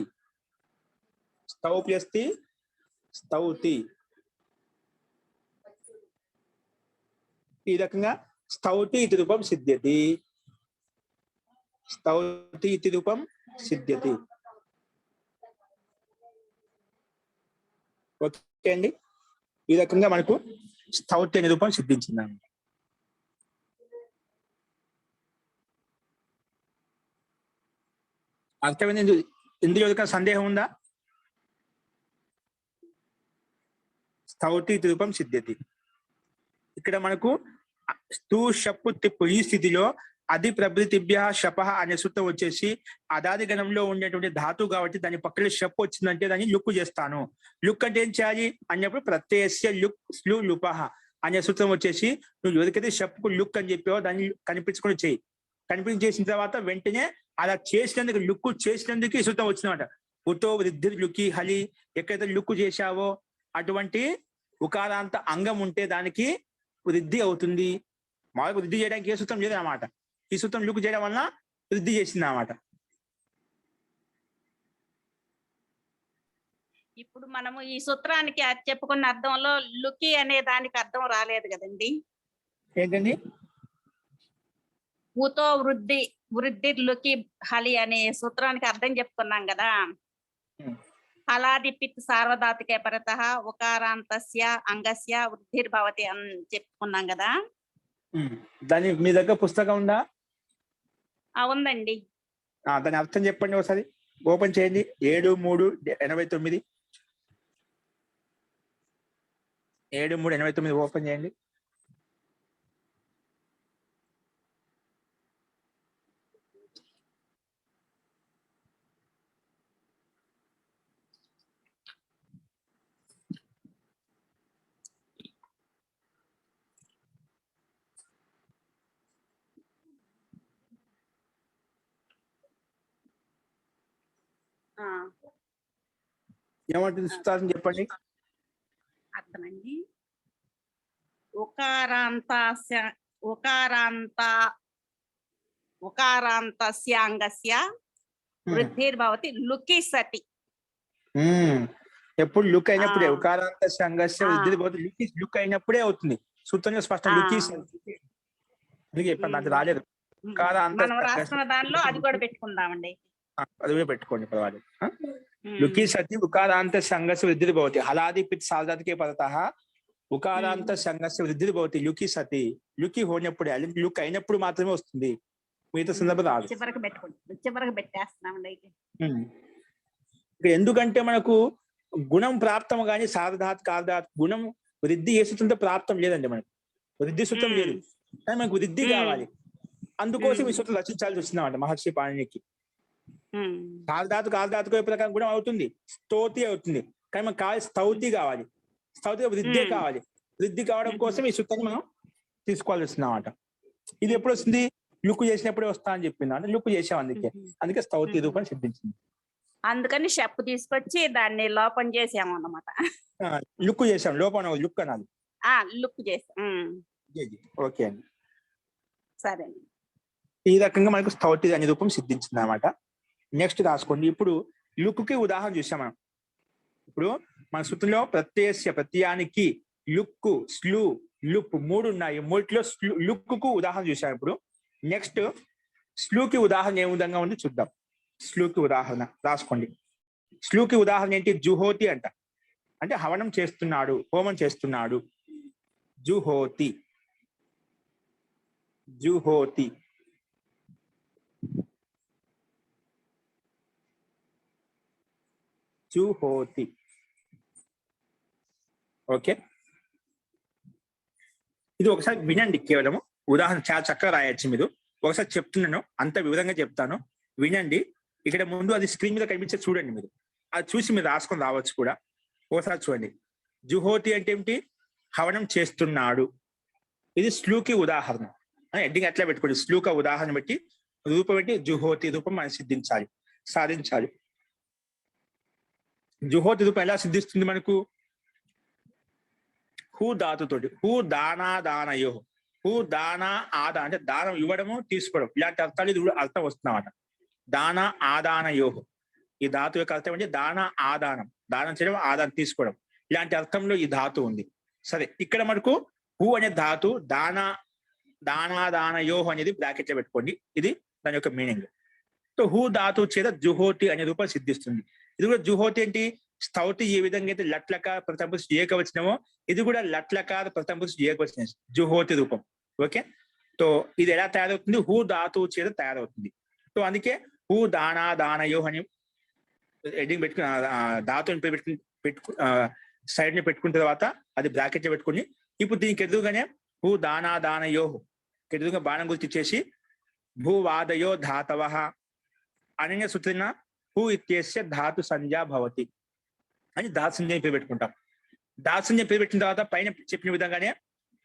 స్థవ్ ప్లస్ తి స్థౌతి. ఈ రకంగా స్థౌతి ఇతి రూపం సిద్ధ్యతి, స్థౌతి ఇతి రూపం సిద్ధ్యతి. ఓకే అండి. ఈ రకంగా మనకు స్థౌతి అనే రూపం సిద్ధించింది. అర్థమైంది? ఇందులో ఏదైనా సందేహం ఉందా? స్థౌతి ఇతి రూపం సిద్ధ్యతి. ఇక్కడ మనకు స్తూ షప్పు తిప్పు ఈ స్థితిలో అధి ప్రభృతిభ్య శప అనే సూత్రం వచ్చేసి అదాది గణంలో ఉండేటువంటి ధాతువు కాబట్టి దాని పక్కన షప్పు వచ్చిందంటే దాన్ని లుక్కు చేస్తాను. లుక్ అంటే ఏం చేయాలి అన్నప్పుడు ప్రత్యయస్య లుక్ స్లు లుపహ అనే సూత్రం వచ్చేసి నువ్వు ఎవరికైతే షప్పుకు లుక్ అని చెప్పావో దాన్ని కనిపించుకొని చేయి. కనిపించేసిన తర్వాత వెంటనే అలా చేసినందుకు, లుక్కు చేసినందుకు ఈ సూత్రం వచ్చిందన్నమాట. ఉతో వృద్ధి లుకి హలి, ఎక్కడైతే లుక్కు చేశావో అటువంటి ఉకారాంత అంగం ఉంటే దానికి వృద్ధి అవుతుంది. మాకు వృద్ధి చేయడానికి ఏ సూత్రం లేదు అన్నమాట. ఈ సూత్రం లుక్ చేయడం వలన వృద్ధి చేసింది అన్నమాట. ఇప్పుడు మనము ఈ సూత్రానికి చెప్పుకున్న అర్థంలో లుకి అనే దానికి అర్థం రాలేదు కదండి. ఏంటండి? ఊతో వృద్ధి లుకి హలి అనే సూత్రానికి అర్థం చెప్పుకున్నాం కదా. హలాది పిత్ సార్వధాతుకే పరతః ఉకారాంతస్య అంగస్య వృద్ధిర్భవతి అని చెప్పుకున్నాం కదా. దాని మీ దగ్గర పుస్తకం ఉందా? ఉందండి. దాని అర్థం చెప్పండి ఒకసారి. ఓపెన్ చేయండి. 7-3-89, 7-3-89 ఓపెన్ చేయండి. ఏమంటుంది సూత్రం చెప్పండి. అర్థమండి. ఉకారాంతస్యాంగస్య వృద్ధిర్భవతి లుకి సతి. ఎప్పుడు లుక్ అయినప్పుడే ఉకారాంత సంఘర్ష వృద్ధిర్భవతి. లుక్ అయినప్పుడే అవుతుంది. సూత్రంగా స్పష్టం లుకి చెప్పండి. రాలేదు. మనం రాస్తున్న దానిలో అది కూడా పెట్టుకుందామండి. అది కూడా పెట్టుకోండి, పర్వాలేదు. లుకి సతి ఉకారాంత సంఘర్ష వృద్ధిర్భవతి. హలాది పిత్ సార్వధాతుకే పరతః ఉకారాంత సంఘర్ష వృద్ధిర్భవతి లుకి సతి. లుకి హోనప్పుడే, లుక్ అయినప్పుడు మాత్రమే వస్తుంది. మిగతా సందర్భం రాదు. చివరకు పెట్టేస్తున్నామండి. ఇక్కడ ఎందుకంటే మనకు గుణం ప్రాప్తం కానీ సార్ధాత్ కార్ధాత్ గుణం వృద్ధి ఏ సూత్రంతో ప్రాప్తం లేదండి మనకు. వృద్ధి సూత్రం లేదు, కానీ మనకు వృద్ధి కావాలి. అందుకోసం ఈ సూత్రం రచించాల్సి వచ్చిందన్నమాట మహర్షి పాణినికి. సార్ధాతు కార్ధాతుకు ప్రకారం గుణం అవుతుంది, స్తోతి అవుతుంది, కానీ మనకు కావాలి స్తౌతి కావాలి. స్తౌతి వృద్ధి కావాలి. వృద్ధి కావడం కోసం ఈ సూత్రాన్ని మనం తీసుకోవాల్సి వస్తుందన్నమాట. ఇది ఎప్పుడు వస్తుంది? లుక్కు చేసినప్పుడే వస్తా అని చెప్పింది, అంటే లుక్కు చేసాం, అందుకే స్తౌతి రూపం సిద్ధించింది. అందుకని షప్పు తీసుకొచ్చి దాన్ని లోపం చేసాము అన్నమాట. లుక్కు చేసాం, లోపం లుక్ అనాలి. లుక్ చేసాం. ఓకే అండి, సరే. ఈ రకంగా మనకు స్తౌతి అనే రూపం సిద్ధించింది అనమాట. నెక్స్ట్ రాసుకోండి. ఇప్పుడు లుక్కి ఉదాహరణ చూసాం మనం. ఇప్పుడు మన సూత్రంలో ప్రత్యయ ప్రత్యయానికి లుక్కు, స్లు, లుప్ 3 ఉన్నాయి. 3లో లుక్కు ఉదాహరణ చూసాం. ఇప్పుడు నెక్స్ట్ స్లూకి ఉదాహరణ ఏ విధంగా ఉంది చూద్దాం. స్లూకి ఉదాహరణ రాసుకోండి. స్లూకి ఉదాహరణ ఏంటి? జుహోతి అంట, అంటే హవనం చేస్తున్నాడు, హోమం చేస్తున్నాడు. జుహోతి, జుహోతి. జుహోతి. ఓకే, ఇది ఒకసారి వినండి. కేవలము ఉదాహరణ చాలా చక్కగా రాయొచ్చు. మీరు ఒకసారి చెప్తున్నాను, అంత వివరంగా చెప్తాను, వినండి. ఇక్కడ ముందు అది స్క్రీన్ మీద కనిపించే చూడండి. మీరు అది చూసి మీరు రాసుకొని రావచ్చు కూడా. ఒకసారి చూడండి. జుహోతి అంటే ఏమిటి? హవనం చేస్తున్నాడు. ఇది స్లూకి ఉదాహరణ. ఎడ్డింగ్ అట్లా పెట్టుకోండి. స్లూక ఉదాహరణ పెట్టి రూపం పెట్టి జుహోతి రూపం మనం సిద్ధించాలి, సాధించాలి. జుహోతి రూపం ఎలా సిద్ధిస్తుంది మనకు? హూ ధాతుతోటి. హూ దానా దానయో. హూ దానా ఆదా అంటే దానం ఇవ్వడము, తీసుకోవడం, ఇలాంటి అర్థాలు ఇది కూడా అర్థం వస్తుందన్నమాట. దాన ఆదానయో, ఈ ధాతు యొక్క అర్థం అంటే దాన ఆదానం, దానం చేయడం, ఆదానం తీసుకోవడం, ఇలాంటి అర్థంలో ఈ ధాతు ఉంది. సరే, ఇక్కడ మనకు హూ అనే ధాతు దానాదానయో అనేది బ్రాకెట్ లో పెట్టుకోండి. ఇది దాని యొక్క మీనింగ్. సో హూ ధాతు చేత జుహోతి అనే రూపం సిద్ధిస్తుంది. ఇది కూడా జుహోతి ఏంటి? స్తౌతి ఏ విధంగా అయితే లట్లకార ప్రథమ పురుష ఏకవచనమో, ఇది కూడా లట్లకార ప్రథమ పురుష ఏకవచనం, జుహోతి రూపం. ఓకే, సో ఇది ఎలా తయారవుతుంది? హూ ధాతు చేత తయారవుతుంది. సో అందుకే హూ దానా దానయో అని హెడ్డింగ్ పెట్టుకుని ధాతుని సైడ్ ని పెట్టుకున్న తర్వాత అది బ్రాకెట్ లో పెట్టుకుని, ఇప్పుడు దీనికి ఎదురుగానే హూ దానా దానయో ఎదురుగా బాణం గుర్తు ఇచ్చేసి భూవాదయో ధాతవ అనన్య సూత్రేణ హూ ఇత్యస్య ధాతు సంజ్ఞా భవతి అని ధాతు సంజ్ఞ పేరు పెట్టుకుంటాం. ధాతు సంజ్ఞ పేరు పెట్టిన తర్వాత పైన చెప్పిన విధంగానే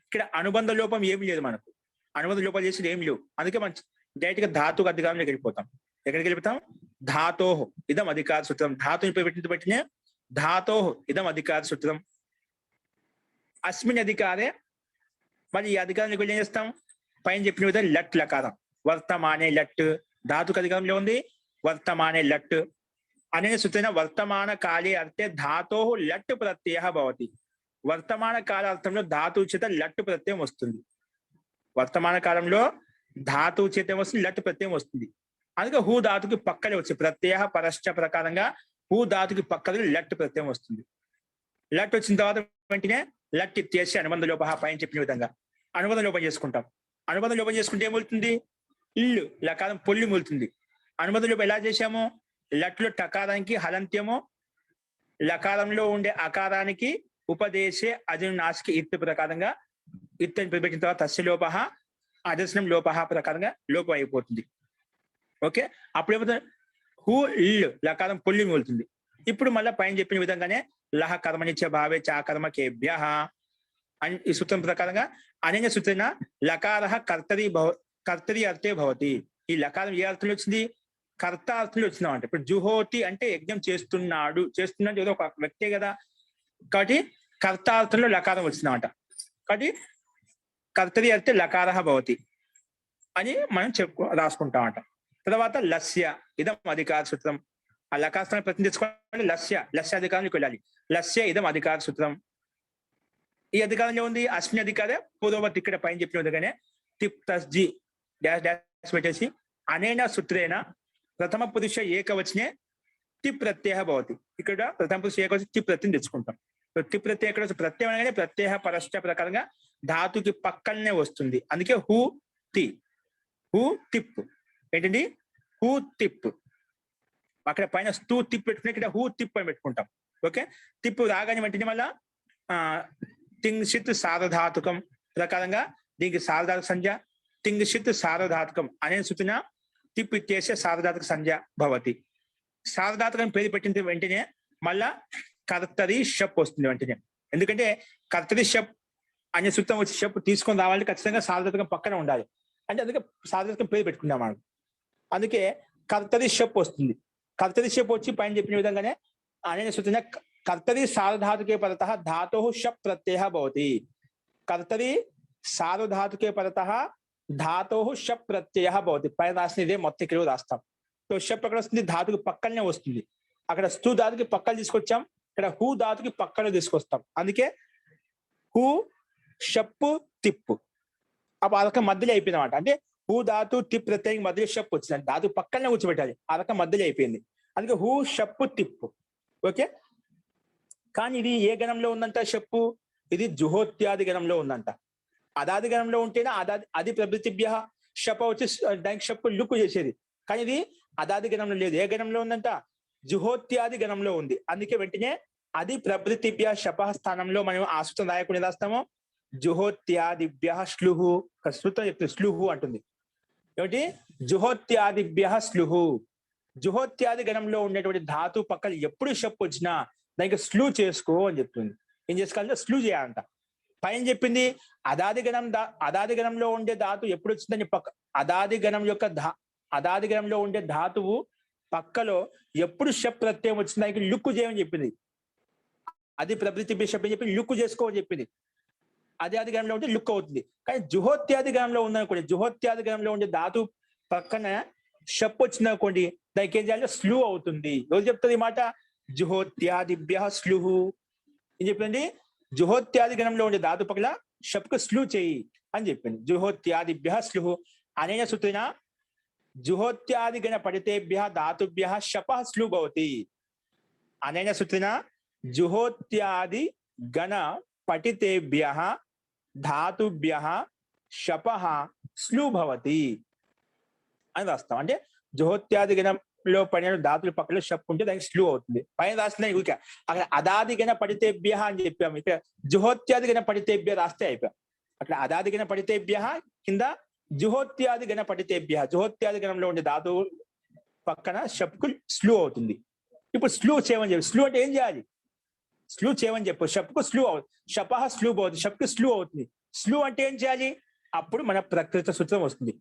ఇక్కడ అనుబంధ లోపం ఏమి లేదు మనకు. అనుబంధ లోపాలు చేసేది ఏమి లేవు. అందుకే మనం డైరెక్ట్ గా ధాతుకు అధికారంలోకి వెళ్ళిపోతాం. ఎక్కడికి వెళ్ళిపోతాం? ధాతోహ్ ఇదం అధికార సూత్రం. ధాతుని పేరు పెట్టిన ధాతోహ్ ఇదం అధికార సూత్రం. అస్మిన్ అధికారే. మరి ఈ అధికారానికి వెళ్ళి ఏం చేస్తాం? పైన చెప్పిన విధంగా లట్ లకారం. వర్తమానే లట్ ధాతుకు అధికారంలో ఉంది. వర్తమానే లట్ అనే సూత్రేణ వర్తమాన కాలే అర్థే ధాతో లట్ ప్రత్యయ భవతి. వర్తమాన కాల అర్థంలో ధాతువు చేత లట్ ప్రత్యయం వస్తుంది. వర్తమాన కాలంలో ధాతువు చేత వస్తుంది, లట్ ప్రత్యయం వస్తుంది. అందుకే హూ ధాతుకి పక్కనే వచ్చి ప్రత్యయ పరశ్చ ప్రకారంగా హూ ధాతుకి పక్కన లట్ ప్రత్యయం వస్తుంది. లట్ వచ్చిన తర్వాత వెంటనే లట్ ఇత్యేసి అనుబంధ లోప పైన చెప్పిన విధంగా అనుబంధ లోపం చేసుకుంటాం. అనుబంధ లోపం చేసుకుంటే ఏమవుతుంది? ఇల్లు లకారం పొల్లి మొలుతుంది. అనుబంధ లోపం ఎలా చేశాము? లట్లో టకారానికి హలంత్యము, లకారంలో ఉండే అకారానికి ఉపదేశే అజనునాశికి ఇత్తు ప్రకారంగా ఇత్తని పెట్టిన తర్వాత తస్య లోప అదర్శనం లోప ప్రకారంగా లోపం అయిపోతుంది. ఓకే, అప్పుడు ఏమవుతుంది? హూ ఇల్లు లకారం పొల్లి మొలుతుంది. ఇప్పుడు మళ్ళీ పైన చెప్పిన విధంగానే లహ కర్మనిత్య భావే చాకర్మకేభ్య అని ఈ సూత్రం ప్రకారంగా అనన్య సూత్రేణ లకార కర్తరి అర్థే భవతి. ఈ లకారం ఏ అర్థంలో వచ్చింది? కర్త అర్థంలో వచ్చిందన్నమాట. ఇప్పుడు జుహోతి అంటే యజ్ఞం చేస్తున్నాడు, చేస్తున్నాడు ఏదో ఒక వ్యక్తే కదా, కాబట్టి కర్తార్థంలో లకారం వచ్చిందన్నమాట. కాబట్టి కర్తరి అర్థే లకార భవతి అని మనం రాసుకుంటామట. తర్వాత లస్య ఇదం అధికార సూత్రం. ఆ లకారాన్ని ప్రతినిధించుకోవాలి. లస్య అధికారానికి వెళ్ళాలి. లస్య ఇదం అధికార సూత్రం. ఈ అధికారంలో ఉంది అస్మిన్ అధికారే పూర్వవర్తి. ఇక్కడ పైన చెప్పిన విధంగానే tip plus G dash dash పెట్టేసి అనేన సూత్రేణ ప్రథమ పురుష ఏకవచనే టిప్ ప్రత్యయ భవతి. ఇక్కడ ప్రథమ పురుష ఏకవచన టిప్ ప్రత్యయం తెచ్చుకుంటాం. టిప్ ప్రత్యయ ఎక్కడ ప్రత్యయం అనగానే ప్రత్యయ పరశ్చ ప్రకారంగా ధాతుకి పక్కనే వస్తుంది. అందుకే హూ టి, హూ టిప్ ఏంటండి? Who tip. అక్కడ పైన స్తూ తిప్పు పెట్టుకుని ఇక్కడ హూ తిప్పు అని పెట్టుకుంటాం. ఓకే, తిప్పు రాగానే వెంటనే మళ్ళా తింగ్షిత్ సారధాతుకం ప్రకారంగా దీనికి సారధాతుక సంజ్ఞ తింగ్షిత్ సారధాతుకం అనే సూచన తిప్పు ఇచ్చేసే సారధాతుక సంజ్ఞ భవతి. సారధాతుకం పేరు పెట్టిన వెంటనే మళ్ళా కర్తరి షప్ వస్తుంది వెంటనే. ఎందుకంటే కర్తరి షప్ అనే సూత్రం వచ్చి షప్ తీసుకొని రావాలంటే ఖచ్చితంగా సారధాతుకం పక్కన ఉండాలి. అంటే అందుకే సారధాతుకం పేరు పెట్టుకున్నాం మనం. అందుకే కర్తరి షప్ వస్తుంది. కర్తరి షప్ వచ్చి పైన చెప్పిన విధంగానే అనే సూచన కర్తరి సారధాతుకే పరతః ధాతోః షప్ ప్రత్యయః భవతి. కర్తరి సారధాతుకే పరతః ధాతోః షప్ ప్రత్యయః భవతి. పైన రాసిన ఇదే మొత్తం ఇక్కడ రాస్తాం. సో షప్ ఎక్కడ వస్తుంది? ధాతుకు పక్కనే వస్తుంది. అక్కడ స్తు ధాతుకి పక్కన తీసుకొచ్చాం, ఇక్కడ హూ ధాతుకి పక్కన తీసుకొస్తాం. అందుకే హూ షప్పు తిప్పు అప్పుడు ఆ రకం మధ్యలో అయిపోయింది అనమాట. అంటే హూ ధాతు తిప్ ప్రత్యయం మధ్యలో షప్ వచ్చింది. ధాతు పక్కనే కూర్చోబెట్టాలి, ఆ రకం మధ్యలో అయిపోయింది. అందుకే హూ షప్పు తిప్పు. ఓకే, కానీ ఇది ఏ గణంలో ఉందంట షప్పు? ఇది జుహోత్యాది గణంలో ఉందంట. అదాది గణంలో ఉంటేనే అది ప్రభృతిభ్య షప వచ్చి దానికి షప్పు లుక్కు చేసేది. కానీ ఇది అదాది గణంలో లేదు. ఏ గణంలో ఉందంట? జుహోత్యాది గణంలో ఉంది. అందుకే వెంటనే అది ప్రభృతిభ్య శప స్థానంలో మనం ఆ సూత్రం రాయకుండా రాస్తాము. జుహోత్యాదిభ్య స్లుహు. సూత్రం చెప్తుంది స్లుహు అంటుంది. ఏమిటి? జుహోత్యాదిభ్య స్లుహు. జుహోత్యాది గణంలో ఉండేటువంటి ధాతు పక్కన ఎప్పుడు షప్పు వచ్చినా దానికి స్లూ చేసుకో అని చెప్తుంది. ఏం చేసుకోవాలంటే స్లూ చేయాలంట. పైన చెప్పింది అదాది గణంలో ఉండే ధాతు ఎప్పుడు వచ్చిందని పక్క అదాది గణంలో ఉండే ధాతువు పక్కలో ఎప్పుడు షప్ ప్రత్యయం వచ్చింది దానికి లుక్కు చేయమని చెప్పింది. అది ప్రభృతి షప్ అని చెప్పి లుక్కు చేసుకోమని చెప్పింది. అదే గణంలో ఉంటే లుక్ అవుతుంది. కానీ జుహోత్యాది గణంలో ఉందనుకోండి, జుహోత్యాది గణంలో ఉండే ధాతు పక్కన షప్ వచ్చిందనుకోండి దానికి ఏం చేయాలంటే స్లూ అవుతుంది. ఎవరు చెప్తుంది ఈ మాట? జుహోత్యాదిభ్య స్లుహు ఏం చెప్పింది? జుహోత్యాది గణంలో ఉండే ధాతు పక్కల షప్కు స్లూ చేయి అని చెప్పింది. జుహోత్యాదిభ్య స్లుహు అనేన సూత్రేణ జుహోత్యాది గణ పడితేభ్య ధాతుభ్య శప స్లు భవతి. అనేన సూత్రేణ జుహోత్యాది గణ పఠితేభ్య ధాతుభ్య శప స్లు భవతి అని రాస్తాం. అంటే జుహోత్యాది గణంలో పడిన ధాతుల పక్కన షప్ ఉంటే దానికి స్లూ అవుతుంది. పైన రాసిన అక్కడ అదాది గణ పడితేభ్య అని చెప్పాము. ఇక్కడ జుహోత్యాది గణ పడితేభ్య రాస్తే అయిపోయాం. అట్లా అదాది గణ పడితేభ్య కింద జుహోత్యాది గణ పఠితేభ్య. జుహోత్యాది గణంలో ఉండే ధాతువు పక్కన షప్కు స్లూ అవుతుంది. ఇప్పుడు స్లూ చేయమని చెప్పి, స్లూ అంటే ఏం చేయాలి? స్లూ చేయమని చెప్పు. షప్కు స్లూ అవుతుంది. షప స్లూ అవుతుంది, షప్కు స్లూ అవుతుంది. స్లూ అంటే ఏం చేయాలి? అప్పుడు మన ప్రకృత సూత్రం వస్తుంది.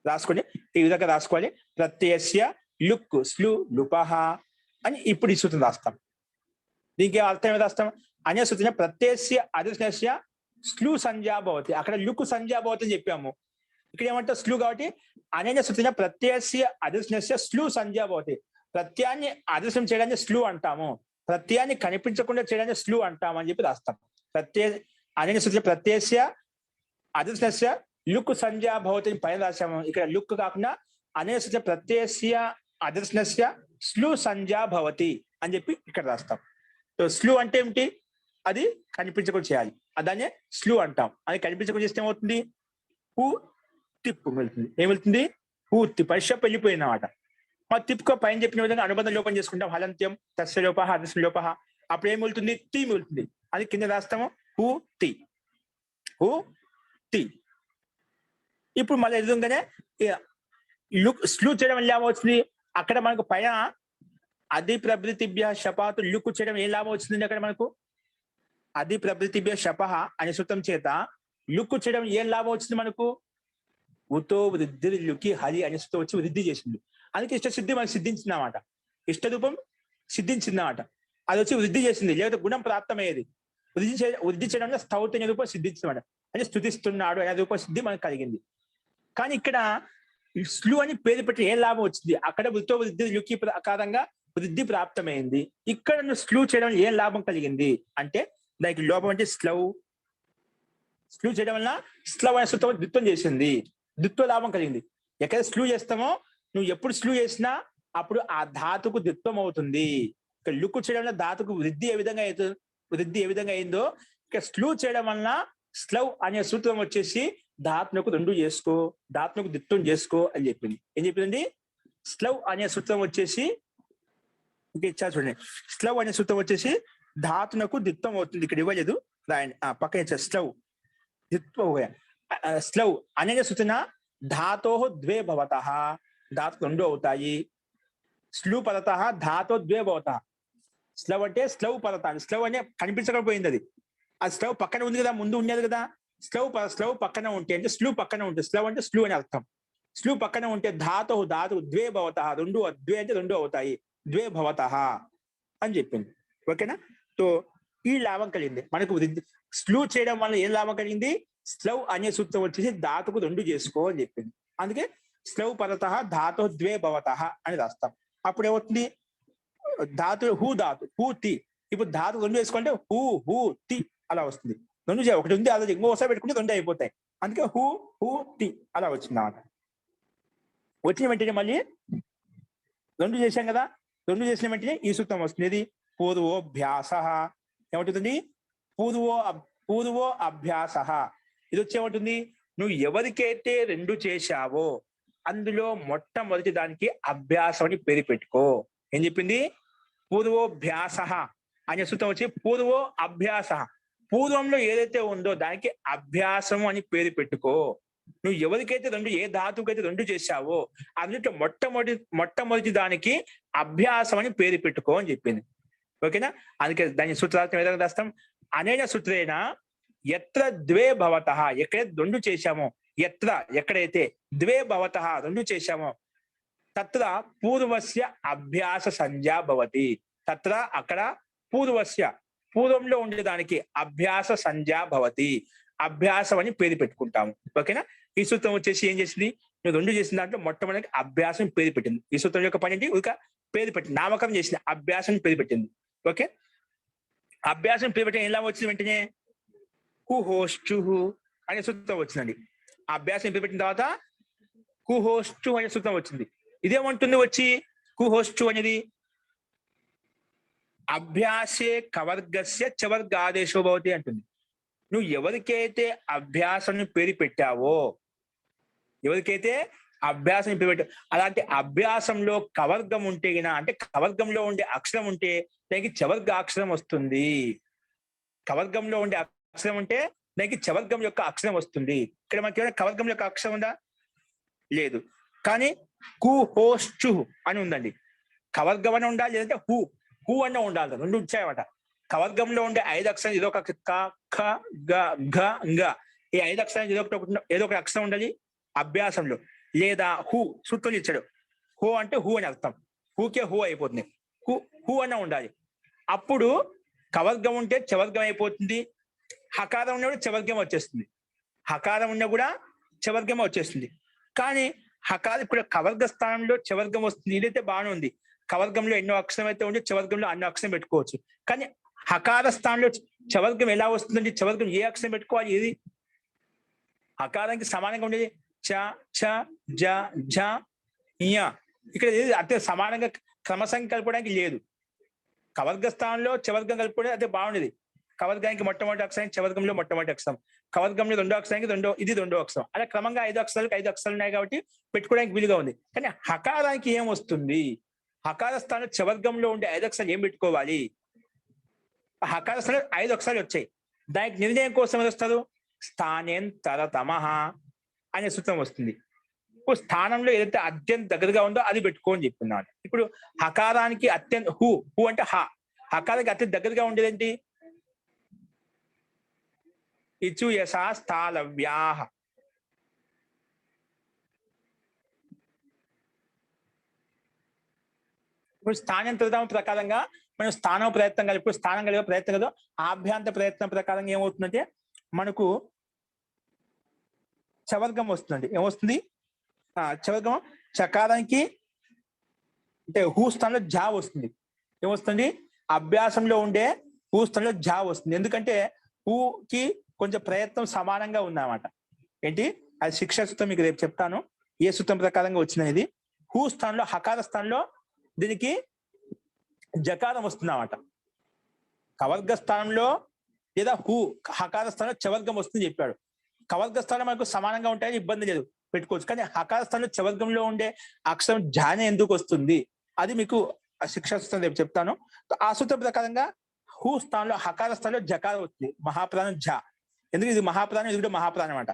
రాసుకోండి, ఈ విధంగా రాసుకోవాలి. ప్రత్యయస్య లుక్ స్లు లుపహ అని ఇప్పుడు ఈ సూత్రం రాస్తాం. దీనికి అర్థం ఏమి రాస్తాం? అనే సూత్రం ప్రత్యయస్య అదృశ్య స్లు సంజ్ఞా భవతి. అక్కడ లుక్ సంజ్ఞా భవతి అని చెప్పాము. ఇక్కడ ఏమంటే స్లు కాబట్టి అనేన సూత్రం ప్రత్యయస్య అదృశ్య స్లు సంజ్ఞా భవతి. ప్రత్యయాన్ని అదృశ్యం చేయడానికి స్లు అంటాము, ప్రత్యయాన్ని కనిపించకుండా చేయడానికి స్లు అంటాము అని చెప్పి రాస్తాం. అనేన సూత్రం ప్రత్యయస్య అదృశ్య లుక్ సంజ్ఞా భవతి పైన రాశాము. ఇక్కడ లుక్ కాకుండా అనేన సూత్రం ప్రత్యయస్య అదృశ్య స్లు సంజ్ఞా భవతి అని చెప్పి ఇక్కడ రాస్తాం. సో స్లు అంటే ఏమిటి? అది కనిపించకుండా చేయాలి, దాన్నే స్లు అంటాం. అది కనిపించకుండా చేస్తే ఏమవుతుంది? హూ తిప్పు వెళ్తుంది. ఏం వెళ్తుంది? హూ తిప్పు. షప్ వెళ్ళిపోయింది అన్నమాట. మా తిప్పుకో పైన చెప్పిన విధంగా అనుబంధ లోపం చేసుకుంటాం. హలంత్యం తస్య లోప అదృశ్య లోప. అప్పుడు ఏం వెళ్తుంది? తి వెళ్తుంది. అది కింద రాస్తాము హూ తి, హూ తి. ఇప్పుడు మళ్ళీ ఎదురుగానే స్లూ చేయడం వల్ల లాభం వచ్చింది. అక్కడ మనకు పైన అది ప్రభృతిభ్య శపాతు లుక్ చేయడం ఏం లాభం వచ్చింది? అక్కడ మనకు అది ప్రభృతిభ్య శప అనే సూత్రం చేత లుక్ చేయడం ఏం లాభం వచ్చింది మనకు? ఉతో వృద్ధి లుకి హరి అనే సూత్రం వచ్చి వృద్ధి చేసింది. అందుకే ఇష్టసిద్ధి మనకు సిద్ధించింది అన్నమాట. ఇష్టరూపం సిద్ధించింది అన్నమాట. అది వచ్చి వృద్ధి చేసింది, లేకపోతే గుణం ప్రాప్తమయ్యేది. వృద్ధి చేయడం వల్ల స్థౌత్య రూపం సిద్ధించింది. అంటే స్థుతిస్తున్నాడు అనే రూపం సిద్ధి మనకు కలిగింది. కానీ ఇక్కడ స్లు అని పేరు పెట్టి ఏం లాభం వచ్చింది? అక్కడ వృత్తో వృద్ధి లుకి ప్రకారంగా వృద్ధి ప్రాప్తమైంది. ఇక్కడ స్లూ చేయడం ఏం లాభం కలిగింది అంటే దానికి లోపం అంటే స్లూ చేయడం వల్ల స్లవ్ అనే సూత్రం ద్విత్వం చేసింది, ద్విత్వ లాభం కలిగింది. ఎక్కడ స్లూ చేస్తామో నువ్వు ఎప్పుడు స్లూ చేసినా అప్పుడు ఆ ధాతుకు ద్విత్వం అవుతుంది. ఇక్కడ లుక్ చేయడం వల్ల ధాతుకు వృద్ధి ఏ విధంగా అయిందో ఇక్కడ స్లూ చేయడం వలన స్లవ్ అనే సూత్రం వచ్చేసి ధాత్మకు రెండు చేసుకో, ధాత్మకు ద్విత్వం చేసుకో అని చెప్పింది. ఏం చెప్పింది? స్లవ్ అనే సూత్రం వచ్చేసి ఇంకా ఇచ్చారు చూడండి. స్లవ్ అనే సూత్రం వచ్చేసి ధాతునకు దిత్వం అవుతుంది. ఇక్కడ ఇవ్వలేదు, రాయండి. పక్కన ఇచ్చారు స్లవ్ దిత్వ. స్లవ్ అనే సూచన ధాతో ద్వే భవత, ధాతు రెండు అవుతాయి. స్లు పరత ధాతో ద్వే భవత. స్లవ్ అంటే స్లవ్ పరత, స్లవ్ అనే కనిపించకపోయింది అది. ఆ స్లవ్ పక్కన ఉంది కదా, ముందు ఉండేది కదా. స్లవ్ పక్కన ఉంటే అంటే స్లు పక్కన ఉంటుంది. స్లవ్ అంటే స్లు అని అర్థం. స్లు పక్కన ఉంటే ధాతు ద్వే భవత, రెండు ద్వే అంటే రెండు అవుతాయి, ద్వే భవత అని చెప్పింది. ఓకేనా? సో ఈ లాభం కలిగింది మనకు. స్లు చేయడం వల్ల ఏం లాభం కలిగింది? స్లవ్ అనే సూత్రం వచ్చేసి ధాతుకు రెండు చేసుకో అని చెప్పింది. అందుకే స్లవ్ పరత ధాతు ద్వే భవత అని రాస్తాం. అప్పుడు ఏమవుతుంది? ధాతు హూ ధాతు హూ తి. ఇప్పుడు ధాతు రెండు వేసుకుంటే హూ హూ తి అలా వస్తుంది. రెండు ఒకటి ఉంది, అలా ఇంకోసారి పెట్టుకుంటే రెండు అయిపోతాయి. అందుకే హూ హూ తి అలా వచ్చింది అన్నమాట. వచ్చిన వెంటనే మళ్ళీ రెండు చేశాం కదా, రెండు చేసిన వెంటనే ఈ సూత్రం వస్తుంది. ఇది పూర్వోభ్యాస. ఏమంటుంది? పూర్వో అభ్యాస. ఇది వచ్చేమంటుంది? నువ్వు ఎవరికైతే రెండు చేశావో అందులో మొట్టమొదటి దానికి అభ్యాసం అని పేరు పెట్టుకో. ఏం చెప్పింది? పూర్వోభ్యాస అనే సూత్రం వచ్చి పూర్వో అభ్యాస. పూర్వంలో ఏదైతే ఉందో దానికి అభ్యాసం అని పేరు పెట్టుకో. నువ్వు ఎవరికైతే రెండు, ఏ ధాతుకైతే రెండు చేశావో అందులో మొట్టమొదటి దానికి అభ్యాసం అని పేరు పెట్టుకో అని చెప్పింది. ఓకేనా? అందుకే దాని సూత్రార్థం ఏదైనా రాస్తాం. అనేన సూత్రేణ ఎత్ర ద్వే భవత, ఎక్కడైతే రెండు చేశామో, ఎక్కడైతే ద్వే భవత రెండు చేశామో తత్ర పూర్వస్య అభ్యాస సంజ్ఞా భవతి. తత్ర అక్కడ పూర్వస్య పూర్వంలో ఉండేదానికి అభ్యాస సంజ్ఞా భవతి, అభ్యాసం అని పేరు పెట్టుకుంటాము. ఓకేనా? ఈ సూత్రం వచ్చేసి ఏం చేసింది? నువ్వు రెండు చేసిన దాంట్లో మొట్టమొదటి అభ్యాసం పేరు పెట్టింది. ఈ సూత్రం యొక్క పని ఏంటి? ఒక పేరు పెట్టింది, నామకరణం చేసింది, అభ్యాసం పేరు పెట్టింది. ఓకే? అభ్యాసం పేరు పెట్టిన ఎలా వచ్చింది? వెంటనే కుహోష్చు అనే సూత్రం వచ్చిందండి. అభ్యాసం పేరు పెట్టిన తర్వాత కుహోష్చు అనే సూత్రం వచ్చింది. ఇదేమంటుంది వచ్చి? కుహోష్చు అనేది అభ్యాసే కవర్గస్య చవర్గాదేశో భవతి అంటుంది. నువ్వు ఎవరికైతే అభ్యాసం పేరు పెట్టావో, ఎవరికైతే అభ్యాసం పేరు పెట్టావు, అలాంటి అభ్యాసంలో కవర్గం ఉంటే గిన, అంటే కవర్గంలో ఉండే అక్షరం ఉంటే దానికి చవర్గ అక్షరం వస్తుంది. కవర్గంలో ఉండే అక్షరం ఉంటే దానికి చవర్గం యొక్క అక్షరం వస్తుంది. ఇక్కడ మనకి ఏమైనా కవర్గం యొక్క అక్షరం ఉందా? లేదు. కానీ కుహోష్చు అని ఉందండి. కవర్గం అని ఉండాలి, లేదంటే హూ అన్న ఉండాలి. రెండు వచ్చాయన్నమాట. కవర్గంలో ఉండే 5 అక్షరం ఏదో ఒక క ఖ గ ఘ ng, ఈ 5 అక్షరాలు ఏదో ఒక అక్షరం ఉండాలి అభ్యాసంలో. లేదా హూ సూత్రం ఇచ్చాడు. హూ అంటే హూ అని అర్థం. హూకే హూ అయిపోతుంది. హూ అన్న ఉండాలి. అప్పుడు కవర్గం ఉంటే చవర్గం అయిపోతుంది. హకారం ఉన్న కూడా చవర్గం వచ్చేస్తుంది. హకారం ఉన్న కూడా చవర్గం వచ్చేస్తుంది. కానీ హకారం ఇప్పుడు కవర్గ స్థానంలో చవర్గం వస్తుంది. ఇదైతే బాగానే ఉంది. కవర్గంలో ఎన్నో అక్షరం అయితే ఉంటే చవర్గంలో అన్నో అక్షరం పెట్టుకోవచ్చు. కానీ హకార స్థానంలో చవర్గం ఎలా వస్తుందండి? చవర్గం ఏ అక్షరం పెట్టుకోవాలి? ఏది హకారానికి సమానంగా ఉండేది? చ ఛ జ ఝ ఞ. ఇక్కడ ఏది అదే సమానంగా క్రమసంఖ్య కలపడానికి లేదు. కవర్గ స్థానంలో చవర్గం కలుపుకోవడం అయితే బాగుండేది. కవర్గానికి మొట్టమొదటి అక్షరం, చవర్గంలో మొట్టమొదటి అక్షరం, కవర్గంలో రెండో అక్షరానికి ఇది రెండో అక్షరం, అలా క్రమంగా 5 అక్షరాలకు 5 అక్షరాలు ఉన్నాయి కాబట్టి పెట్టుకోవడానికి వీలుగా ఉంది. కానీ హకారానికి ఏం వస్తుంది? హకార స్థానంలో చవర్గంలో ఉండే 5 అక్షరాలు ఏం పెట్టుకోవాలి? హకార స్థానంలో 5 అక్షరాలు వచ్చాయి. దానికి నిర్ణయం కోసం వస్తారు స్థానేంతరతమః అనే సూత్రం వస్తుంది. ఇప్పుడు స్థానంలో ఏదైతే అత్యంత దగ్గరగా ఉందో అది పెట్టుకోని చెప్తున్నాను. ఇప్పుడు హకారానికి అత్యంత హూ అంటే హకారానికి అత్యంత దగ్గరగా ఉండేది ఏంటి? ఇచు యశా స్థాలవ్యాః. ఇప్పుడు స్థానాంతరం ప్రకారంగా మనం స్థానం ప్రయత్నం కలిపి, ఇప్పుడు స్థానం కలిగే ప్రయత్నం కదా, ఆభ్యాంత ప్రయత్నం ప్రకారంగా ఏమవుతుందంటే మనకు చవర్గం వస్తుందండి. ఏమొస్తుంది? చవర్గం చకారానికి అంటే హూ స్థానంలో జా వస్తుంది. ఏమొస్తుంది? అభ్యాసంలో ఉండే హూ స్థానంలో జా వస్తుంది. ఎందుకంటే హూకి కొంచెం ప్రయత్నం సమానంగా ఉందన్నమాట. ఏంటి అది? శిక్షా సూత్రం మీకు రేపు చెప్తాను ఏ సూత్రం ప్రకారంగా వచ్చినది. హూ స్థానంలో హకార స్థానంలో దీనికి జకారం వస్తుందన్నమాట. కవర్గ స్థానంలో లేదా హకార స్థానంలో చవర్గం వస్తుంది చెప్పాడు. కవర్గ స్థానం మనకు సమానంగా ఉంటాయని ఇబ్బంది లేదు, పెట్టుకోవచ్చు. కానీ హకార స్థానంలో చవర్గంలో ఉండే అక్షరం జానే ఎందుకు వస్తుంది? అది మీకు ఆ శిక్షా సూత్రం రేపు చెప్తాను. ఆ సూత్రం ప్రకారంగా హూ స్థానంలో హకార స్థానంలో జకారం వస్తుంది, మహాప్రాణం ఝ. ఎందుకు ఇది మహాప్రాణం, ఇది కూడా మహాప్రాణం అంట.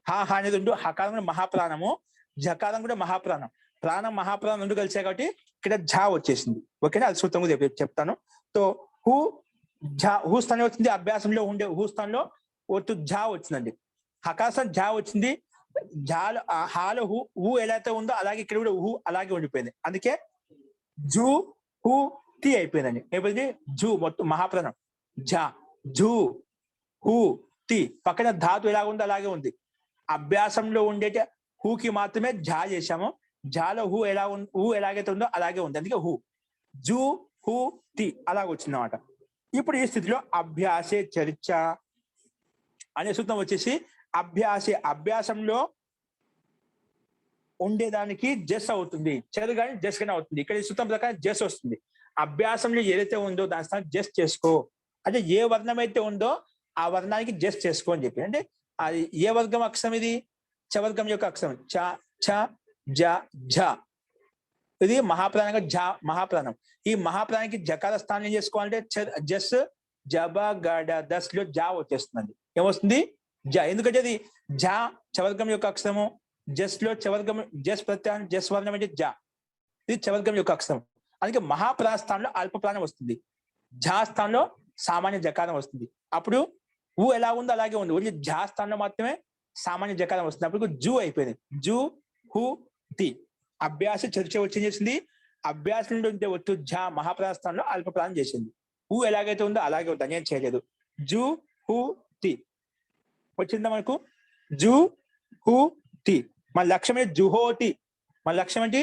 హా హా అనేది రెండు, హకారం కూడా మహాప్రాణము, జకారం కూడా మహాప్రాణం. ప్రాణం మహాప్రాణం రెండు కలిసాయి కాబట్టి ఇక్కడ ఝ వచ్చేసింది. ఓకేనా, అది సూత్రం కూడా రేపు చెప్తాను. సో హూ ఝ, హూ స్థానం వచ్చింది, అభ్యాసంలో ఉండే హూ స్థానంలో ఒత్తు ఝ వచ్చిందండి. హకాసం ఝ వచ్చింది, ఝాలో హాలో హూ ఎలా అయితే ఉందో అలాగే ఇక్కడ కూడా హూ అలాగే ఉండిపోయింది. అందుకే జూ హూ తి అయిపోయిందండి. అయిపోయింది జూ మొత్తం మహాప్రాణం ఝ, జూ హూ తి. పక్కన ధాతు ఎలా ఉందో అలాగే ఉంది. అభ్యాసంలో ఉండే హూకి మాత్రమే ఝా చేశాము, ఝాలో హూ ఎలాగైతే ఉందో అలాగే ఉంది. అందుకే హూ, జూ హూ తి అలాగ వచ్చింది అన్నమాట. ఇప్పుడు ఈ స్థితిలో అభ్యాసే చర్చ అనే సూత్రం వచ్చేసి అభ్యాసంలో ఉండేదానికి జస్ అవుతుంది, చెరు కానీ జస్ గానే అవుతుంది. ఇక్కడ ఈ సూత్రం ప్రకారం జస్ వస్తుంది. అభ్యాసంలో ఏదైతే ఉందో దాని స్థానం జస్ చేసుకో, అంటే ఏ వర్ణం అయితే ఉందో ఆ వర్ణానికి జస్ చేసుకో అని చెప్పి. అంటే అది ఏ వర్గం అక్షరం, ఇది చవర్గం యొక్క అక్షరం చ ఛ జ ఝ. ఇది మహాప్రాణంగా ఝ మహాప్రాణం. ఈ మహాప్రాణానికి జకార స్థానం ఏం చేసుకోవాలంటే జస్ జబ గడ దస్ లో జా వచ్చేస్తుందండి. ఏమొస్తుంది జ, ఎందుకంటే అది జా చవర్గం యొక్క అక్షరము, జస్ లో చవర్గం జస్ ప్రత్యాహం జస్ వర్ణం అంటే జ, ఇది చవర్గం యొక్క అక్షరం. అందుకే మహాప్రాణ స్థానంలో అల్ప ప్రాణం వస్తుంది, ఝా స్థానంలో సామాన్య జకారం వస్తుంది. అప్పుడు ఊ ఎలా ఉందో అలాగే ఉంది, ఓన్లీ ఝా స్థానంలో మాత్రమే సామాన్య జకారం వస్తుంది. అప్పుడు జూ అయిపోయింది, జూ హూ తి. అభ్యాస చర్చ వచ్చి చేసింది, అభ్యాసం నుండి ఉంటే ఒత్తు ఝా మహాప్రాణ స్థానంలో అల్ప ప్రాణం చేసింది. ఊ ఎలాగైతే ఉందో అలాగే ఉంది, అన్యాయం చేయలేదు. జూ హూ తి వచ్చిందా మనకు, జూ హూ తి. మన లక్ష్యం ఏంటి, జుహోతి. మన లక్ష్యం ఏంటి,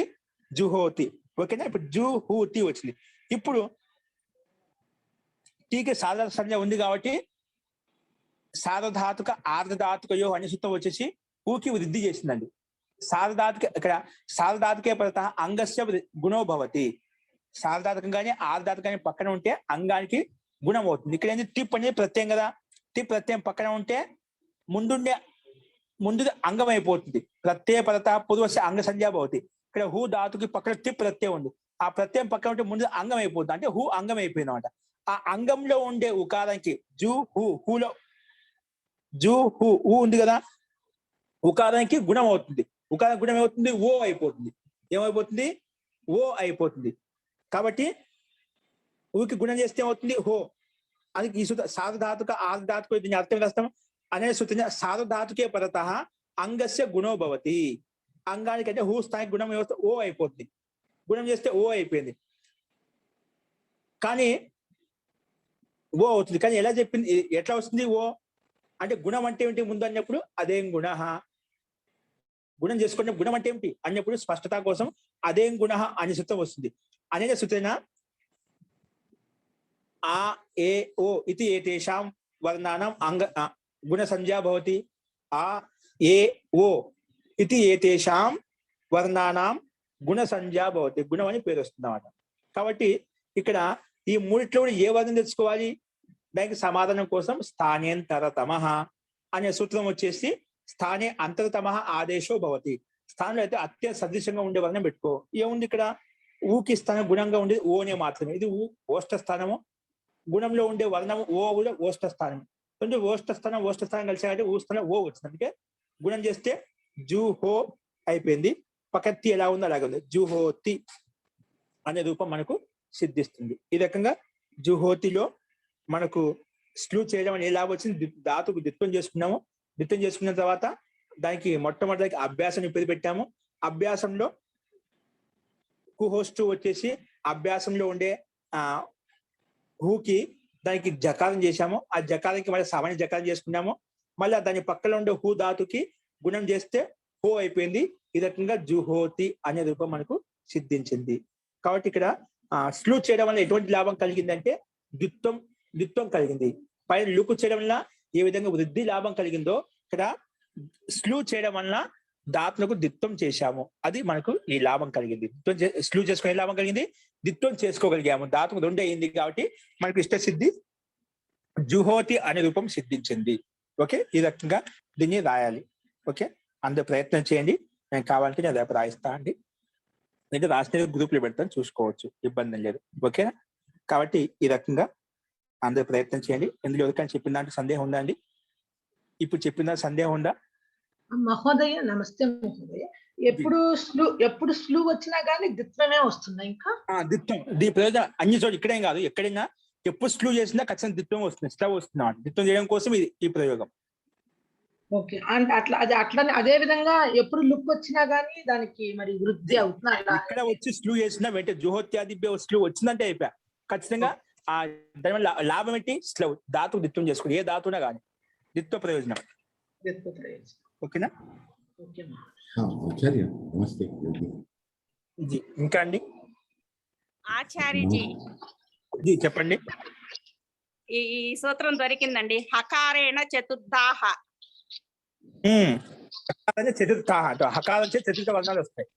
జుహోతి. ఓకేనా, ఇప్పుడు జూ హూ తి వచ్చింది. ఇప్పుడు టీకి సాధారణ సంజ్ఞ ఉంది కాబట్టి సార్వధాతుక ఆర్ధధాతుకయో అనే సూత్రం వచ్చేసి ఊకి వృద్ధి చేసిందండి. సార్వధాతుక ఇక్కడ సార్వధాతుకే పరత అంగస్య గుణో భవతి. సార్వధాతుకంగానే ఆర్ధధాతుకంగానే పక్కన ఉంటే అంగానికి గుణం అవుతుంది. ఇక్కడ ఏంటి, టిప్ అనేది ప్రత్యయం కదా, టిప్ ప్రత్యయం పక్కన ఉంటే ముందు అంగం అయిపోతుంది. ప్రత్యయ పరత పూర్వస్య అంగ సంజ్ఞా భవతి. ఇక్కడ హూ ధాతుకి పక్కన టిప్ ప్రత్యయం ఉంది, ఆ ప్రత్యయం పక్కన ఉంటే ముందు అంగం అయిపోతుంది, అంటే హూ అంగం అయిపోయింది అనమాట. ఆ అంగంలో ఉండే ఉకారానికి జూ హూలో జూ హూ ఉంది కదా, ఉకారానికి గుణం అవుతుంది. ఉకారం గుణం ఏమవుతుంది, ఓ అయిపోతుంది. ఏమైపోతుంది, ఓ అయిపోతుంది. కాబట్టి ఊకి గుణం చేస్తే ఏమవుతుంది, హో. అది ఈ సూత్ర సార్వధాతుక ఆర్ధధాతుక దీన్ని అర్థం రాస్తాం అనే సూత్రం. సార్వధాతుకే పరత అంగస్య గుణో భవతి. అంగానికి అంటే హూ స్థాయికి గుణం ఏమవుతుంది, ఓ అయిపోతుంది. గుణం చేస్తే ఓ అయిపోయింది, కానీ ఓ అవుతుంది. కానీ ఎలా చెప్పింది, ఎట్లా వస్తుంది ఓ అంటే, గుణం అంటే ఏమిటి ముందు అన్నప్పుడు అదేం గుణ, గుణం చేసుకునే గుణం అంటే ఏమిటి అన్నప్పుడు స్పష్టత కోసం అదేం గుణ అనే సూత్రం వస్తుంది. అనేక సూత్రేణ ఆ ఏ ఓ ఇది ఏతేషాం వర్ణానాం అంగ గుణ సంజ్ఞా భవతి. ఆ ఏ ఓ ఇది ఏతేషాం వర్ణానాం గుణ సంజ్ఞా భవతి. గుణం అని పేరు వస్తుంది అన్నమాట. కాబట్టి ఇక్కడ ఈ మూడిట్లో ఏ వర్ణం తెచ్చుకోవాలి, దానికి సమాధానం కోసం స్థానేంతరతమ అనే సూత్రం వచ్చేసి స్థానే అంతరతమ ఆదేశో భవతి. స్థానంలో అయితే అత్యంత సదృశంగా ఉండే వర్ణం పెట్టుకో. ఏముంది ఇక్కడ, ఊకి స్థానం గుణంగా ఉండేది ఓనే మాత్రమే. ఇది ఊ ఓష్ట స్థానము, గుణంలో ఉండే వర్ణము ఓ కూడా ఓష్ట స్థానం. అంటే ఓష్ట స్థానం కలిసి ఊ స్థానం ఓ వచ్చింది. అందుకే గుణం చేస్తే జూహో అయిపోయింది. పకత్తి ఎలా ఉందో అలాగే ఉంది, జుహోతి అనే రూపం మనకు సిద్ధిస్తుంది. ఈ రకంగా జుహోతిలో మనకు స్లూ చేయడం అని ఎలా వచ్చింది, ధాతుకు ద్విత్వం చేసుకున్నాము. ద్విత్వం చేసుకున్న తర్వాత దానికి మొట్టమొదటి అభ్యాసం పేరు పెట్టాము. అభ్యాసంలో కుహోస్టు వచ్చేసి అభ్యాసంలో ఉండే హూకి దానికి జకారం చేశాము. ఆ జకారానికి మళ్ళీ సామాన్య జకారం చేసుకున్నాము. మళ్ళీ దాని పక్కన ఉండే హూ ధాతుకి గుణం చేస్తే హో అయిపోయింది. ఈ రకంగా జుహోతి అనే రూపం మనకు సిద్ధించింది. కాబట్టి ఇక్కడ స్లూ చేయడం వల్ల ఎటువంటి లాభం కలిగిందంటే ద్విత్వం కలిగింది. పైన లుకు చేయడం వల్ల ఏ విధంగా వృద్ధి లాభం కలిగిందో ఇక్కడ స్లూ చేయడం వల్ల ధాతులకు ద్విత్వం చేశాము, అది మనకు ఈ లాభం కలిగింది. స్లూ చేసుకునే లాభం కలిగింది, ద్విత్వం చేసుకోగలిగాము. ధాతుకు రెండు అయింది కాబట్టి మనకు ఇష్ట సిద్ధి జుహోతి అనే రూపం సిద్ధించింది. ఓకే, ఈ రకంగా దీన్ని రాయాలి. ఓకే, అందరూ ప్రయత్నం చేయండి. నేను కావాలంటే నేను రేపు రాయిస్తా అండి. అయితే రాసిన గ్రూప్ లో పెడతాను, చూసుకోవచ్చు, ఇబ్బంది లేదు. ఓకేనా? కాబట్టి ఈ రకంగా అందరూ ప్రయత్నం చేయండి. ఎందులో ఎవరికైనా చెప్పిన దాంట్లో సందేహం ఉందా అండి? ఇప్పుడు చెప్పిన దాంట్లో సందేహం ఉందా? మహోదయ నమస్తే మహోదయ. ఎప్పుడు స్లూ వచ్చినా గానీ ద్విత్వమే వస్తుందా ఇంకా? ద్విత్వం. దీని ప్రయోజనం అన్ని చోట్ల, ఇక్కడేం కాదు, ఎక్కడైనా ఎప్పుడు స్లూ చేసినా ఖచ్చితంగా ద్విత్వం వస్తుంది, స్టవ్ వస్తుంది. ద్విత్వం చేయడం కోసం ఈ ప్రయోగం. ఓకే. అంటే అట్లనే అదే విధంగా ఎప్పుడు లుక్ వచ్చినా గానీ దానికి మరి వృద్ధి అవుతుందా? ఇక్కడ వచ్చి స్లూ చేసినా వెంటనే జుహోత్యాదిభ్య స్లూ వచ్చిందంటే అయిపోయా. ఖచ్చితంగా ఆ దాని వల్ల లాభం ఏంటి? స్లవ్ ధాతువు ద్విత్వం చేసుకోండి, ఏ ధాతువునా కానీ ద్విత్వ ప్రయోజనం. ఓకేనా? ఆచార్య నమస్తే. ఇంకా అండి? ఆచార్యజీ చెప్పండి. ఈ సూత్రం దొరికిందండి. హకారేణ చతుర్దాహ. చతుర్థ హకారం చేత చతుర్థ వర్ణాలు వస్తాయి.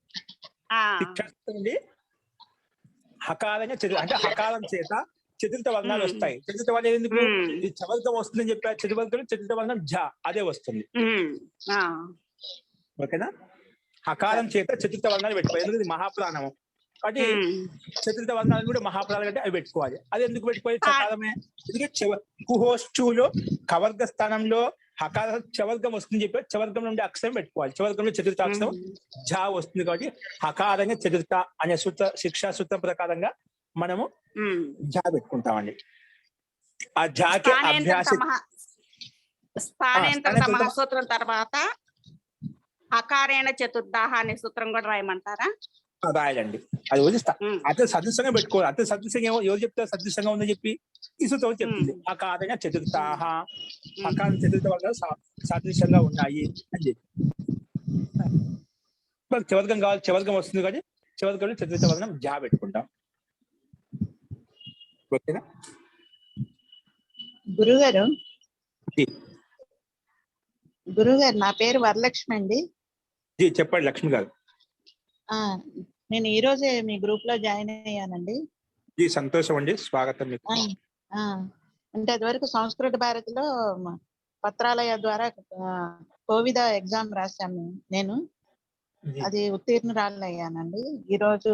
హకారం అంటే హకారం చేత చతుర్థ వర్ణాలు వస్తాయి. చతుర్థ వర్ణం ఎందుకు? ఇది చతుర్థం వస్తుందని చెప్పారు. చతుర్థ వర్ణం ఝ, అదే వస్తుంది. ఓకేనా? హకారం చేత చతుర్థ వర్ణాలు పెట్టుకోవాలి. ఎందుకు? ఇది మహాప్రాణము. కాబట్టి చతుర్థ వర్ణాలను కూడా మహాప్రాణాలు అంటే అవి పెట్టుకోవాలి. అది ఎందుకు పెట్టుకోవాలి? చకారమే. ఎందుకంటే కుహోశ్చులో కవర్గ స్థానంలో హకార చవర్గం వస్తుంది చెప్పి చవర్గం నుండి అక్షరం పెట్టుకోవాలి. చవర్గంలో చతుర్థ అక్షరం ఝ వస్తుంది. కాబట్టి హకారంగా చతుర్థ అనే శిక్షా సూత్రం ప్రకారంగా మనము ఝ పెట్టుకుంటామండి. ఆ ఝకి అభ్యాస సూత్రం తర్వాత హకారేణ చతుర్దాహ అనే సూత్రం కూడా రాయమంటారా? రాయాలండి. అది వదిలిస్తా. అతను సదృశంగా పెట్టుకోవాలి. అతను సదృశంగా ఎవరు చెప్తారు సదృశంగా ఉందని చెప్పి? ఈ సూత్రం చెప్తుంది. హకారేణ చతుర్థాహ, హకారం చతుర్థ వర్గాలు సదృశంగా ఉన్నాయి అని చెప్పి. చవర్గం కావాలి, చవర్గం వస్తుంది కానీ చవర్గంలో చతుర్థ వర్గం జా పెట్టుకుంటాం. ఓకేనా? గురుగారు నా పేరు వరలక్ష్మి అండి. చెప్పండి లక్ష్మి గారు. నేను ఈ రోజే మీ గ్రూప్ లో జాయిన్ అయ్యానండి. సంతోషం అండి, స్వాగతం మీకు. అంటే అదివరకు సంస్కృత భారతిలో పత్రాలయ ద్వారా కోవిద ఎగ్జామ్ రాశాను నేను. అది ఉత్తీర్ణురాలు అయ్యానండి. ఈ రోజు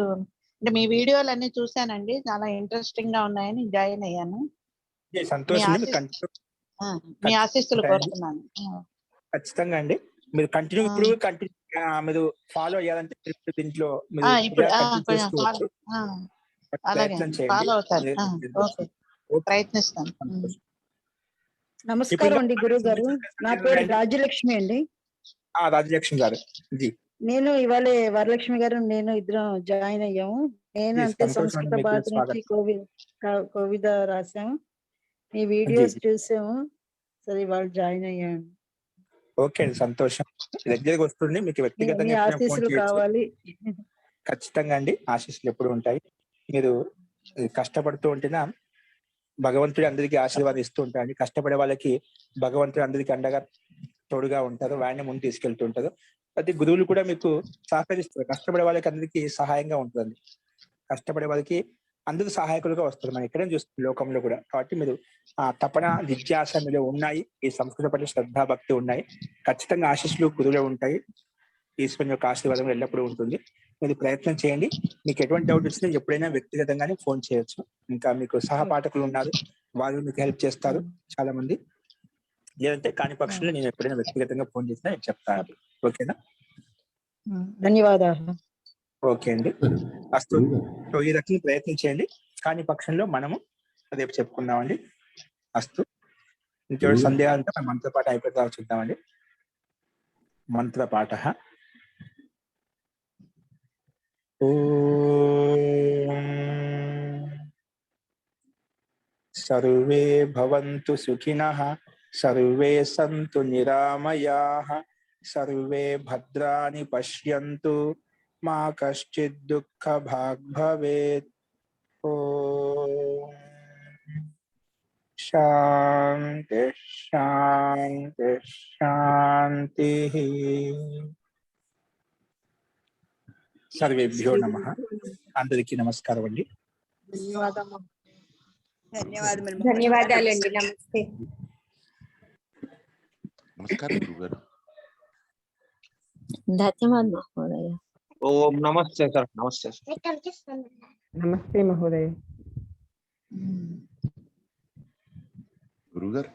అంటే మీ వీడియోలు అన్ని చూశానండి, చాలా ఇంట్రెస్టింగ్ గా ఉన్నాయని జాయిన్ అయ్యాను. మీ ఆశీస్సులు కోరుతున్నాను. ఖచ్చితంగా అండి. మీరు మీరు ఫాలో అయ్యాలంటే దీంట్లో ఫాలో అవుతారు. ప్రయత్నిస్తాను. నమస్కారం అండి గురువు గారు. నా పేరు రాజ్యలక్ష్మి అండి. రాజ్యలక్ష్మి గారు, నేను ఇవాళ వరలక్ష్మి గారు నేను ఇద్దరం జాయిన్ అయ్యాము. నేను అంటే సంస్కృత భారతి నుంచి కోవిద రాసాము. మీ వీడియోస్ చూసాము, సరే ఇవాళ జాయిన్ అయ్యాను. ఓకే అండి, సంతోషం. దగ్గరికి వస్తుంది. మీకు వ్యక్తిగతంగా ఆశీస్సులు కావాలి. ఖచ్చితంగా అండి, ఆశీస్సులు ఎప్పుడు ఉంటాయి. మీరు కష్టపడుతూ ఉంటేనా భగవంతుడు అందరికీ ఆశీర్వాదం ఇస్తూ ఉంటాడు. కష్టపడే వాళ్ళకి భగవంతుడు అందరికీ అండగా తోడుగా ఉంటారు, వాడిని ముందు తీసుకెళ్తూ ఉంటారు. ప్రతి గురువులు కూడా మీకు సహకరిస్తారు. కష్టపడే వాళ్ళకి అందరికీ సహాయంగా ఉంటుంది. కష్టపడే వాళ్ళకి అందరూ సహాయకులుగా వస్తారు. మనం ఎక్కడైనా చూస్తుంది లోకంలో కూడా. కాబట్టి మీరు తపన జిజ్ఞాస మీద ఉన్నాయి, ఈ సంస్కృత పట్ల శ్రద్ధాభక్తి ఉన్నాయి. ఖచ్చితంగా ఆశీస్సులు గురువులో ఉంటాయి. ఈశ్వరుని యొక్క ఆశీర్వాదం ఎల్లప్పుడూ ఉంటుంది. మీరు ప్రయత్నం చేయండి. మీకు ఎటువంటి డౌట్ వచ్చినా ఎప్పుడైనా వ్యక్తిగతంగానే ఫోన్ చేయొచ్చు. ఇంకా మీకు సహపాఠకులు ఉన్నారు, వాళ్ళు మీకు హెల్ప్ చేస్తారు చాలా మంది. లేదంటే కాని పక్షంలో నేను ఎప్పుడైనా వ్యక్తిగతంగా ఫోన్ చేసినా నేను చెప్తాను. ఓకేనా? ధన్యవాదాలు. ఓకే అండి, అస్తు. సో ఈ రకంగా ప్రయత్నం చేయండి. కాని పక్షంలో మనము రేపు చెప్పుకుందామండి. అస్తు. ఇంకెవరి సందేహాలు ఉంటే మనం మంత్రపాఠ అయిపోతా చూద్దామండి. మంత్రపాఠ. సర్వే భవంతు సుఖినః, సర్వే సంతు నిరామయాః, సర్వే భద్రాణి పశ్యంతు, మా కశ్చిద్ దుఃఖ భాగ్ భవేత్. ఓం శాంతి శాంతి శాంతి. సర్వేభ్యో నమః. అందరికీ నమస్కారం అండి. ధన్యవాదాలండి. నమస్తే. నమస్కారం గురుగారు. ధన్యవాదాలు మహోదయ. ओम नमस्ते सर, नमस्ते सर। नमस्ते महोदय। గురుగారు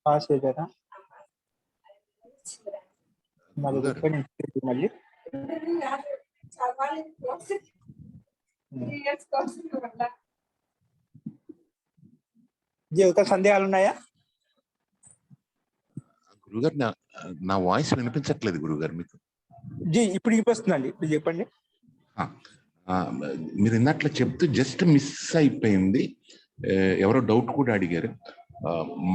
పాస్ అయ్యారా మళ్ళీ గురుగారు ఇక్కడ నుంచి మళ్ళీ జీవిత సందేహాలు ఉన్నాయా? గురుగారు నా వాయిస్ వినిపించట్లేదు గురుగారు మీకు. జీ ఇప్పుడు వినిపిస్తుందండి, ఇప్పుడు చెప్పండి. మీరు ఇన్నట్లు చెప్తూ జస్ట్ మిస్ అయిపోయింది. ఎవరో డౌట్ కూడా అడిగారు.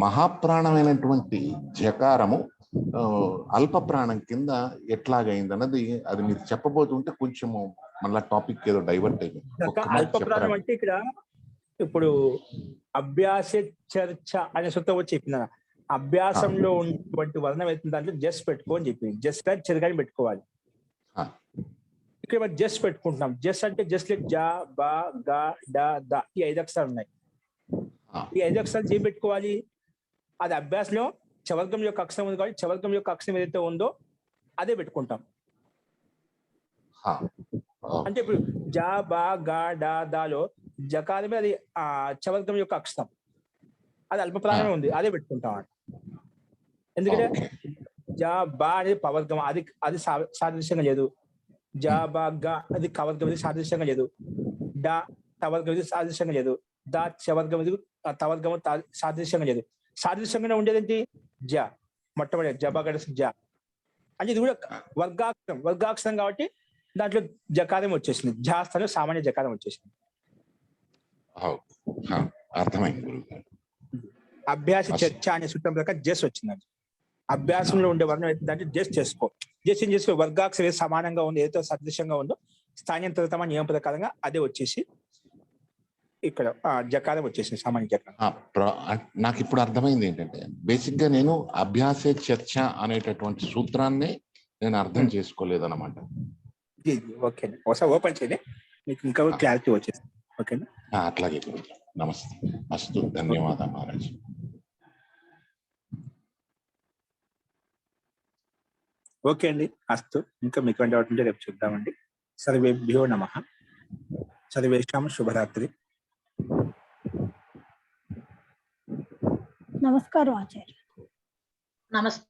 మహాప్రాణమైనటువంటి జకారము అల్ప ప్రాణం కింద ఎట్లాగైంది అన్నది అది మీరు చెప్పబోతుంటే కొంచెము మళ్ళా టాపిక్ ఏదో డైవర్ట్ అయింది. అల్ప ప్రాణం అంటే ఇక్కడ ఇప్పుడు అభ్యాస చర్చ అనే సూత్రం వచ్చి చెప్పిన అభ్యాసంలో ఉన్నటువంటి వర్ణం అయితే దాంట్లో జస్ట్ పెట్టుకో అని చెప్పింది. జస్ట్ కానీ చెరగాని పెట్టుకోవాలి. ఇక్కడ మనం జస్ట్ పెట్టుకుంటున్నాం. జస్ట్ అంటే జస్ట్ లైక్ జా బా గా డా దా ఈ 5 అక్షరాలు ఉన్నాయి. ఈ 5 అక్షరాలు ఏం పెట్టుకోవాలి? అది అభ్యాసంలో చవర్గం యొక్క అక్షరం ఉంది కాబట్టి చవర్గం యొక్క అక్షరం ఏదైతే ఉందో అదే పెట్టుకుంటాం. అంటే ఇప్పుడు జా బా గా డా దాలో జకారమే అది చవర్గం యొక్క అక్షరం, అది అల్ప ప్రాణమే ఉంది, అదే పెట్టుకుంటాం. ఎందుకంటే జా బా అనేది పవర్గం, అది సాదృశ్యంగా లేదు. జా బా గా అది కవర్గం, ఇది సాదృశ్యంగా లేదు. డా తవర్గం, ఇది సాదృశ్యంగా లేదు. దా చవర్గం, ఇది తవర్గం సాదృశ్యంగా లేదు. సాదృశ్యంగా ఉండేది ఏంటి? జా, మొట్టమొదటి జబా గడసి జా అంటే ఇది కూడా వర్గాక్షరం కాబట్టి దాంట్లో జకారం వచ్చేసింది. జా స్థానంలో సామాన్య జకారం వచ్చేసింది. అర్థమైంది. అభ్యాస చర్చ అనే సూత్రం ప్రకారం జస్ వచ్చిందండి. అభ్యాసంలో ఉండే వర్ణం ఏంటంటే జస్ చేసుకో. జస్ ఏం చేసుకో, వర్గాక్షరం ఏది సమానంగా ఉంది, ఏదో సదృశ్యంగా ఉందో స్థానియంతరతమ నియమ ప్రకారంగా అదే వచ్చేసి ఇక్కడ జకారం వచ్చేసింది, సామాన్య జకారం. నాకు ఇప్పుడు అర్థమైంది ఏంటంటే బేసిక్ గా నేను అభ్యాస చర్చ అనేటటువంటి సూత్రాన్ని నేను అర్థం చేసుకోలేదన్నమాట. ఓకే, ఒకసారి ఓపెన్ చేయండి, మీకు ఇంకా క్లారిటీ వచ్చేసింది. ఓకేనా? అట్లాగే. నమస్తే, అస్తు, ధన్యవాదాలు మహారాజ్. ఓకే అండి, అస్తు. ఇంకా మీకు డౌట్ ఉంటే రేపు చూద్దామండి. సర్వేభ్యో నమః. సర్వేషాం శుభరాత్రి. నమస్కారం ఆచార్య. నమస్తే.